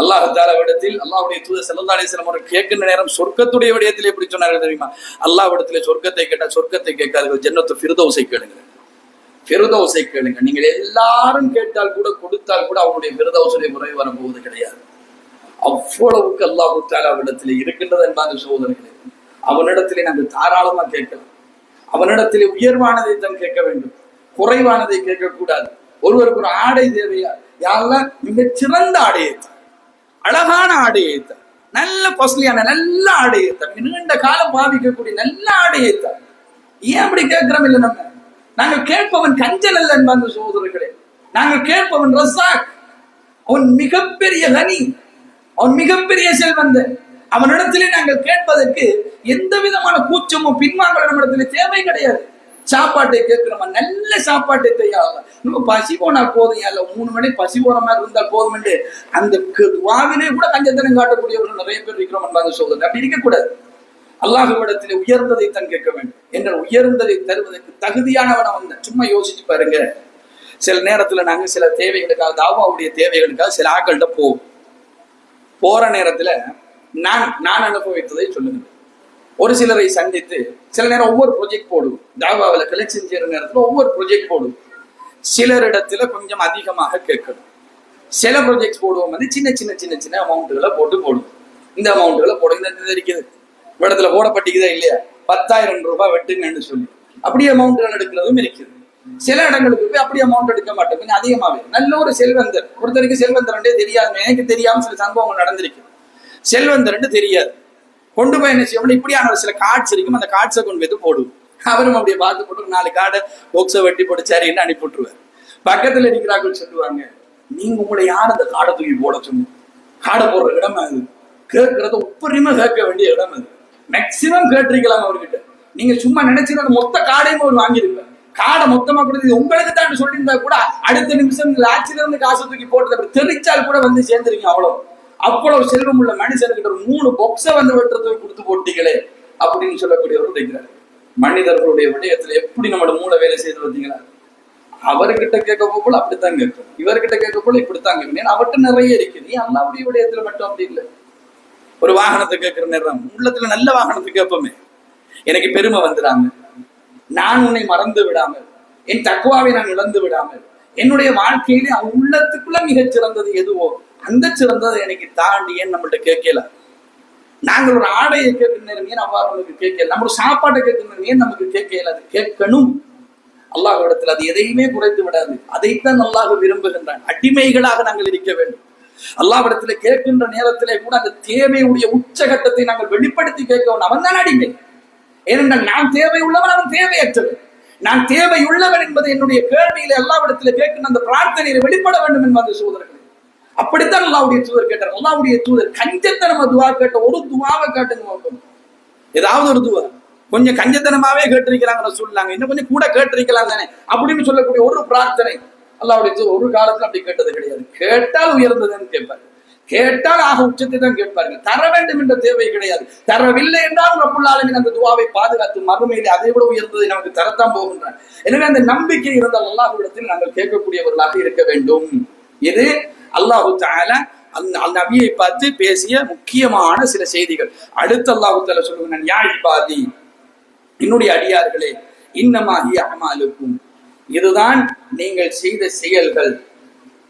அல்லாஹ் தாலாவிடத்தில் அல்லாஹ்வுடைய தூதர் ஸல்லல்லாஹு அலைஹி வஸல்லம் அவர்கள் கேட்கின்ற நேரம் சொர்க்கத்துடைய விடயத்தில் எப்படி சொன்னார்கள் தெரியுமா? அல்லாஹ்விடத்திலே சொர்க்கத்தை கேட்டா சொர்க்கத்தை கேட்காதீர்கள், ஜன்னத்து ஃபிர்தௌஸை கேளுங்க. ஃபிர்தௌஸை கேளுங்க. நீங்கள் எல்லாரும் கேட்டால் கூட கொடுத்தால் கூட அவனுடைய ஃபிர்தௌஸுடைய முறை வரப்போவது கிடையாது. அவ்வளவுக்கு அல்லாஹ் தாலாவிடத்திலே இருக்கின்றது என்பாங்க சகோதரர்களே. அவனிடத்திலே நாங்கள் தாராளமா கேட்கலாம். அவனிடத்திலே உயர்வானதை தான் கேட்க வேண்டும், குறைவானதை கேட்கக்கூடாது. ஒருவருக்கு ஒரு ஆடை தேவையா? யாரெல்லாம் மிகச் சிறந்த ஆடையை தான், அழகான ஆடையை தான், நல்ல காஸ்ட்லியான நல்ல ஆடையை தான், நீண்ட காலம் பாவிக்கக்கூடிய நல்ல ஆடையை தான். ஏன் அப்படி கேட்கிறோம்? இல்லை, நாங்கள் கேட்பவன் கஞ்சல் அல்ல என்பாங்க சகோதரர்களே. நாங்கள் கேட்பவன் ரஸாக். அவன் மிகப்பெரிய கனி, அவன் மிகப்பெரிய செல்வந்தன். அவனிடத்திலே நாங்கள் கேட்பதற்கு எந்த விதமான கூச்சமோ பின்வாங்கல நம்மிடத்திலே தேவை கிடையாது. சாப்பாட்டை கேட்கிறோமா? நல்ல சாப்பாட்டை தையால நம்ம பசி போனா போதும், இல்ல 3 மணி பசி போற மாதிரி இருந்தால் போதும் என்று அந்த துவாவிலே கூட கஞ்சத்தனம் காட்டக்கூடியவர்கள் நிறைய பேர் இருக்கிறோம் என்பாங்க சோதனை. அப்படி இருக்கக்கூடாது. அல்லாஹ்விடத்திலே உயர்ந்ததை தான் கேட்க வேண்டும் என்ற உயர்ந்ததை தருவதற்கு தகுதியானவன் அவன். சும்மா யோசிச்சு பாருங்க. சில நேரத்துல நாங்க சில தேவைகளுக்காக, தாவாவுடைய தேவைகளுக்காக சில ஆக்கள்கிட்ட போற நேரத்துல நான் அனுபவித்ததை சொல்லுங்க. ஒரு சிலரை சந்தித்து சில நேரம் ஒவ்வொரு ப்ரொஜெக்ட் போடுவோம். தாவாவில் கலெக்ஷன் செய்யற நேரத்துல ஒவ்வொரு ப்ரொஜெக்ட் போடுவோம். சிலரிடத்துல கொஞ்சம் அதிகமாக கேட்கணும். சில ப்ரொஜெக்ட் போடுவோம் வந்து சின்ன சின்ன சின்ன சின்ன அமௌண்ட்டுகளை போடுவோம். இந்த அமௌண்ட்டுகளை போடுங்க இருக்குது இடத்துல போடப்பட்டிக்குதா இல்லையா, 10,000 ரூபாய் வெட்டுங்கன்னு சொல்லி அப்படியே அமௌண்ட்டுகள் எடுக்கிறதும் இருக்குது. சில இடங்களுக்கு போய் அப்படியே அமௌண்ட் எடுக்க மாட்டோம், கொஞ்சம் அதிகமாவே. நல்ல ஒரு செல்வந்தர், ஒருத்தருக்கு செல்வந்தரண்டே தெரியாது, எனக்கு தெரியாம சில சம்பவங்கள் நடந்திருக்கு. செல்வந்தரண்டு தெரியாது, கொண்டு போய் என்ன செய்யணும், இப்படியான ஒரு சில கார்ட்ஸ் இருக்கும், அந்த கார்ட்ஸை கொண்டு போய் போடுவோம். அவரும் அப்படியே பார்த்து போட்டு 4 கார்டை பாக்ஸை வெட்டி போட்டு சரின்னு அனுப்பி விட்டுருவார். பக்கத்துல இருக்கிறார்கள் சொல்லுவாங்க, நீங்க உங்களை யார் அந்த காடை தூக்கி போட சொன்னீங்க? காடை போடுற இடம் அது, கேட்கறத உப்பரிமா கேட்க வேண்டிய இடம் அது. மேக்சிமம் கேட்டிருக்கலாம் அவர்கிட்ட. நீங்க சும்மா நினைச்சுன்னா மொத்த காடையும் அவர் வாங்கியிருப்பார். காடை மொத்தமா கொடுத்து உங்களுக்கு தான் சொல்லியிருந்தா கூட அடுத்த நிமிஷம் ஆட்சியில இருந்து காசை தூக்கி போட்டு அப்படி தெரிச்சால் கூட வந்து சேர்ந்துருக்கீங்க. அவ்வளவு செல்வம் உள்ள மனுஷனுக்கிட்ட ஒரு 3 பாக்ஸை வந்து வெட்டுறதுக்கு கொடுத்து போட்டீங்களே அப்படின்னு சொல்லக்கூடியவர் இருக்கிறார். மனிதர்களுடைய விடயத்துல எப்படி நம்மளோட மூளை வேலை செய்து பார்த்தீங்களா? அவர்கிட்ட கேட்க போல அப்படித்தான் கேட்கும், இவர்கிட்ட கேட்க போல இப்படித்தான் கேட்கும். ஏன்னா அவர்கிட்ட நிறைய இருக்குது. நீ அல்லாவுடைய விடயத்துல மட்டும் அப்படி இல்லை. ஒரு வாகனத்தை கேட்கிற நேரம் உள்ளத்துல நல்ல வாகனத்தை கேட்போமே, எனக்கு பெருமை வந்துடாம, நான் உன்னை மறந்து விடாமல், என் தக்குவாவை நான் இழந்து விடாமல், என்னுடைய வாழ்க்கையிலே அவன் உள்ளத்துக்குள்ள மிகச் சிறந்தது எதுவோ அந்த சிறந்ததை எனக்கு தாண்டி ஏன் நம்மள்ட்ட கேட்கல? நாங்கள் ஒரு ஆடையை கேட்கிற நேரம் ஏன் அவ்வாறு நமக்கு கேட்கல? நம்ம ஒரு சாப்பாட்டை கேட்கிற நேரம் ஏன் நமக்கு கேட்கல? அது கேட்கணும். அல்லாஹ்விடத்தில் அது எதையுமே குறைத்து விடாது. அதைத்தான் அல்லாஹ் விரும்புகின்றான். அடிமைகளாக நாங்கள் இருக்க வேண்டும். அல்லாஹ்விடத்துல கேட்கின்ற நேரத்திலே கூட அந்த தேவையுடைய உச்சகட்டத்தை நாங்கள் வெளிப்படுத்தி கேட்கணும். அவன் தான் அடிமை. ஏனென்றால் நான் தேவை உள்ளவன், அவன் தேவையற்றவன். நான் தேவையுள்ளவன் என்பது என்னுடைய கேள்வியிலே அல்லாஹ்விடத்துல கேட்கின்ற அந்த பிரார்த்தனையை வெளிப்பட வேண்டும் என்பது சோதரர்கள். அப்படித்தான் அல்லாஹ்வுடைய தூதர் கேட்டார். அல்லாஹ்வுடைய தூதர் கஞ்சத்தனமா துவா கேட்ட ஒரு துவாவை கேட்டுங்க. ஏதாவது ஒரு துவா கொஞ்சம் கஞ்சத்தனமாவே கேட்டிருக்கிறாங்க சொல்லாங்க, இன்னும் கொஞ்சம் கூட கேட்டிருக்கலாம் தானே அப்படின்னு சொல்லக்கூடிய ஒரு பிரார்த்தனை அல்லாஹ்வுடைய தூதர் ஒரு காலத்துல அப்படி கேட்டது கிடையாது. கேட்டால் உயர்ந்ததுன்னு கேட்பாரு, கேட்டால் ஆக உச்சத்தை தான் கேட்பார்கள். தர வேண்டும் என்ற தேவை கிடையாது. தரவில்லை என்றால் ரப்புல் ஆலமீன் அந்த துவாவை பாதுகாத்து மறுமையிலே அதை விட உயர்ந்ததை நமக்கு தரத்தான் போகின்றார். எனவே அந்த நம்பிக்கை இருந்தால் அல்லாஹ்விடத்தில் நாங்கள் கேட்கக்கூடியவர்களாக இருக்க வேண்டும். இது அல்லாஹு தஆலா அந்த நபியை பார்த்து பேசிய முக்கியமான சில செய்திகள். அடுத்து அல்லாஹு தஆலா சொல்லுகிறான், யா இபாதி, என்னுடைய அடியார்களே, இன்னமா ஹிய அமாலுக்கும், இதுதான் நீங்கள் செய்த செயல்கள்,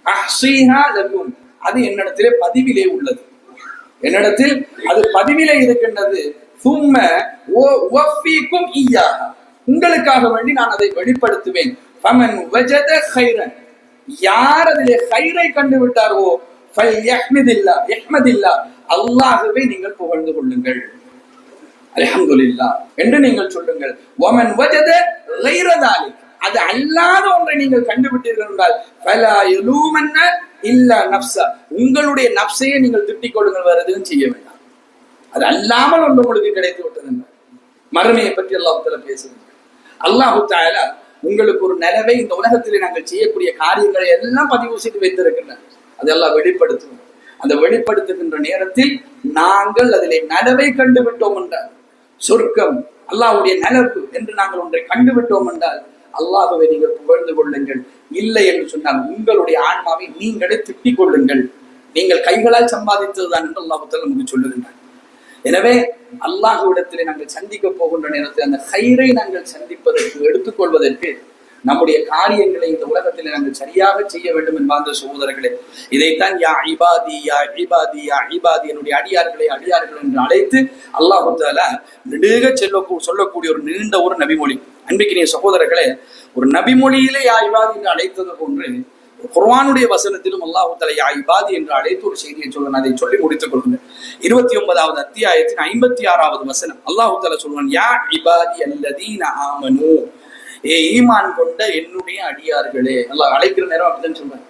அஹ்ஸீஹா லக்கும், அது என்னிடத்திலே பதிவிலே உள்ளது, என்னிடத்தில் அது பதிவிலே இருக்கின்றது. சும்ம உவஃபீக்கும் இய்யாஹா, உங்களுக்காக வேண்டி நான் அதை வெளிப்படுத்துவேன். ஃபமன் வஜத கைரன், யார் அதிலே கைரை கண்டு விட்டாரோ ஃபல்யஹ்மதில்லாஹ், அல்லாஹ்வை நீங்கள் புகழ்ந்து கொள்ளுங்கள், அல்ஹம்துலில்லாஹ் என்று நீங்கள் சொல்லுங்கள். வமன் வஜத கைர தாலிக், அது அல்லாத ஒன்றை நீங்கள் கண்டுவிட்டீர்கள் என்றால் ஃபலா யலூமன்ன இல்லா நஃப்ஸா, உங்களுடைய நஃப்ஸையே நீங்கள் திட்டிக் கொள்ளுங்கள், வேற எதுவும் செய்ய வேண்டாம். அது அல்லாமல் ஒன்று உங்களுக்கு கிடைத்து விட்டது என்றார். மறுமையை பற்றி அல்லாஹ் தஆலா பேசுகிறார். அல்லாஹ் தஆலா உங்களுக்கு ஒரு நிலவை இந்த உலகத்திலே நாங்கள் செய்யக்கூடிய காரியங்களை எல்லாம் பதிவு செய்து வைத்திருக்கின்றனர். அதெல்லாம் வெளிப்படுத்துவோம். அந்த வெளிப்படுத்துகின்ற நேரத்தில் நாங்கள் அதிலே நலவை கண்டுவிட்டோம் என்றால், சொர்க்கம் அல்லாஹ்வுடைய நலவு என்று நாங்கள் ஒன்றை கண்டுவிட்டோம் என்றால் அல்லாஹ்வை நீங்கள் புகழ்ந்து கொள்ளுங்கள். இல்லை என்று சொன்னால் உங்களுடைய ஆன்மாவை நீங்களே திட்டிக் கொள்ளுங்கள். நீங்கள் கைகளால் சம்பாதித்ததுதான் என்று அல்லாஹ் நமக்கு சொல்லுகின்றார். எனவே அல்லாஹ்விடத்திலே நாங்கள் சந்திக்க போகின்ற நேரத்தில் அந்த கயிறை நாங்கள் சந்திப்பதற்கு எடுத்துக்கொள்வதற்கு நம்முடைய காரியங்களை இந்த உலகத்தில் நாங்கள் சரியாக செய்ய வேண்டும் என்பார்ந்த சகோதரர்களே, இதைத்தான் யா இபாதி யா இபாதி யா இபாதி என்னுடைய அடியார்களே அடியார்கள் என்று அழைத்து அல்லாஹ் தஆலா நெடுக சொல்லக்கூடிய ஒரு நீண்ட ஒரு நபிமொழி. அன்பிக்கினிய சகோதரர்களே, ஒரு நபிமொழியிலே யா இபாதி என்று அழைத்தது போன்று குர்ஆனுடைய வசனத்திலும் அல்லாஹ் தஆலா யா இபாதி என்று அழைத்து ஒரு செய்தியை சொல்லுவான். அதை சொல்லி முடித்துக் கொள்ளுங்கள். 29வது அத்தியாயத்தின் 56வது வசனம் அல்லாஹ் தஆலா சொல்வான், யா இபாதி அல்லதீன ஆமனூ, ஈமான் கொண்ட என்னுடைய அடியார்களே. அல்லாஹ் அழைக்கிற நேரம் அப்படிதான் சொல்றாங்க.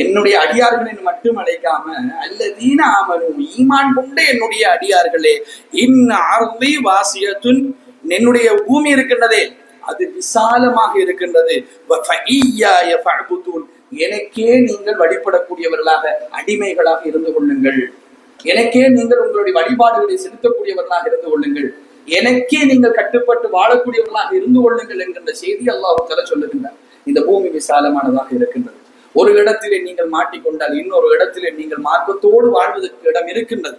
என்னுடைய அடியார்களை மட்டும் அழைக்காம அல்லதீன ஆமனூ, ஈமான் கொண்ட என்னுடைய அடியார்களே, அர்தி வாசியத்துன், என்னுடைய பூமி இருக்கின்றதே அது விசாலமாக இருக்கின்றது, எனக்கே நீங்கள் வழிபடக்கூடியவர்களாக அடிமைகளாக இருந்து கொள்ளுங்கள், எனக்கே நீங்கள் உங்களுடைய வழிபாடுகளை செலுத்தக்கூடியவர்களாக இருந்து கொள்ளுங்கள், எனக்கே நீங்கள் கட்டுப்பட்டு வாழக்கூடியவர்களாக இருந்து கொள்ளுங்கள் என்கின்ற செய்தி அல்லாஹ் தஆலா சொல்லுகின்றார். இந்த பூமி விசாலமானதாக இருக்கின்றது. ஒரு இடத்திலே நீங்கள் மாட்டிக்கொண்டால் இன்னொரு இடத்திலே நீங்கள் மார்க்கத்தோடு வாழ்வதற்கு இடம் இருக்கின்றது.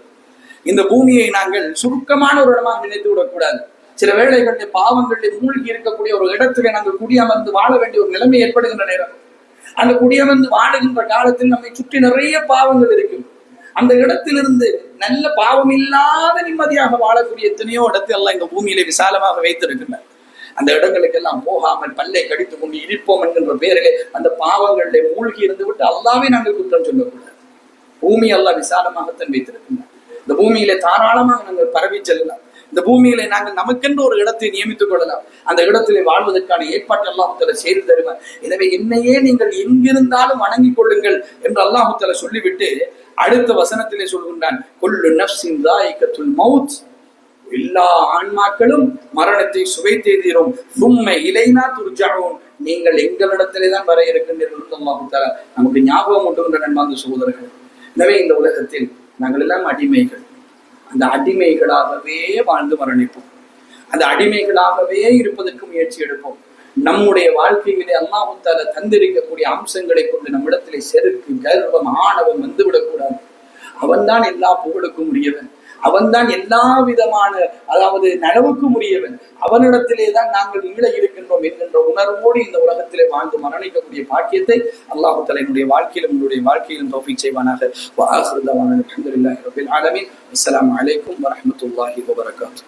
இந்த பூமியை நாங்கள் சுருக்கமான ஒரு இடமாக நினைத்து விடக்கூடாது. சில வேளைகளில் பாவங்களில் மூழ்கி இருக்கக்கூடிய ஒரு இடத்திலே நாங்கள் குடியமர்ந்து வாழ வேண்டிய ஒரு நிலைமை ஏற்படுகின்ற நேரம், அந்த குடியமர்ந்து வாழுகின்ற காலத்தில் நம்மை சுற்றி நிறைய பாவங்கள் இருக்கும். அந்த இடத்திலிருந்து நல்ல பாவம் இல்லாத நிம்மதியாக வாழக்கூடிய எத்தனையோ இடத்தை எல்லாம் இந்த பூமியிலே விசாலமாக வைத்திருக்கின்றனர். அந்த இடங்களுக்கெல்லாம் போகாமல் பல்லை கடித்துக் கொண்டு இருப்போம் என்கின்ற பேரிலே அந்த பாவங்களிலே மூழ்கி இருந்து விட்டு அல்லாவே நாங்கள் குற்றம் சொல்லக்கூடாது. பூமி அல்லாஹ் விசாலமாகத்தான் வைத்திருக்கின்றார். இந்த பூமியிலே தாராளமாக நாங்கள் பரவி செல்லலாம். இந்த பூமியிலே நாங்கள் நமக்கென்று ஒரு இடத்தை நியமித்துக் கொள்ளலாம். அந்த இடத்திலே வாழ்வதற்கான ஏற்பாட்டு அல்லாஹ் தஆலா செய்து தருவார். எனவே என்னையே நீங்கள் எங்கிருந்தாலும் வணங்கிக் கொள்ளுங்கள் என்று அல்லாஹ் தஆலா சொல்லிவிட்டு அடுத்த வசனத்திலே சொல்கின்றான், குல்லு நஃப்ஸின் தாயிகத்துல் மௌத், எல்லா ஆன்மாக்களும் மரணத்தை சுவைத்தே தீரும், சும்ம இலைனா துர்ஜஊன், நீங்கள் எங்களிடத்திலே தான் வர இருக்கின்றீர்கள் என்று அல்லாஹ் தஆலா நமக்கு ஞாபகம் ஊட்டுகின்ற நண்பார்ந்த சகோதரர்கள். எனவே இந்த உலகத்தில் நாங்கள் எல்லாம் அடிமைகள். அந்த அடிமைகளாகவே வாழ்ந்து மரணிப்போம். அந்த அடிமைகளாகவே இருப்பதற்கு முயற்சி எடுப்போம். நம்முடைய வாழ்க்கையிலே அல்லாஹ் தஆலா தந்திருக்கக்கூடிய அம்சங்களை கொண்டு நம்மிடத்திலே செருக்கு, கர்வம், ஆணவம் வந்துவிடக்கூடாது. அவன்தான் எல்லா புகழுக்கும் உரியவன், அவன்தான் எல்லா விதமான நனவுக்கும் உரியவன், அவனிடத்திலே தான் நாங்கள் ஈழ இருக்கின்றோம் என்கின்ற உணர்வோடு இந்த உலகத்திலே வாழ்ந்து மரணிக்கக்கூடிய பாக்கியத்தை அல்லாஹ் தஆலா என்னுடைய வாழ்க்கையிலும் உங்களுடைய வாழ்க்கையிலும் தௌஃபீக் செய்வானாக. வ ஆகிரு தஅவானா அல்ஹம்துலில்லாஹி ரப்பில் ஆலமீன். அஸ்ஸலாமு அலைக்கும் வரஹ்மத்துல்லாஹி வபரகாத்துஹு.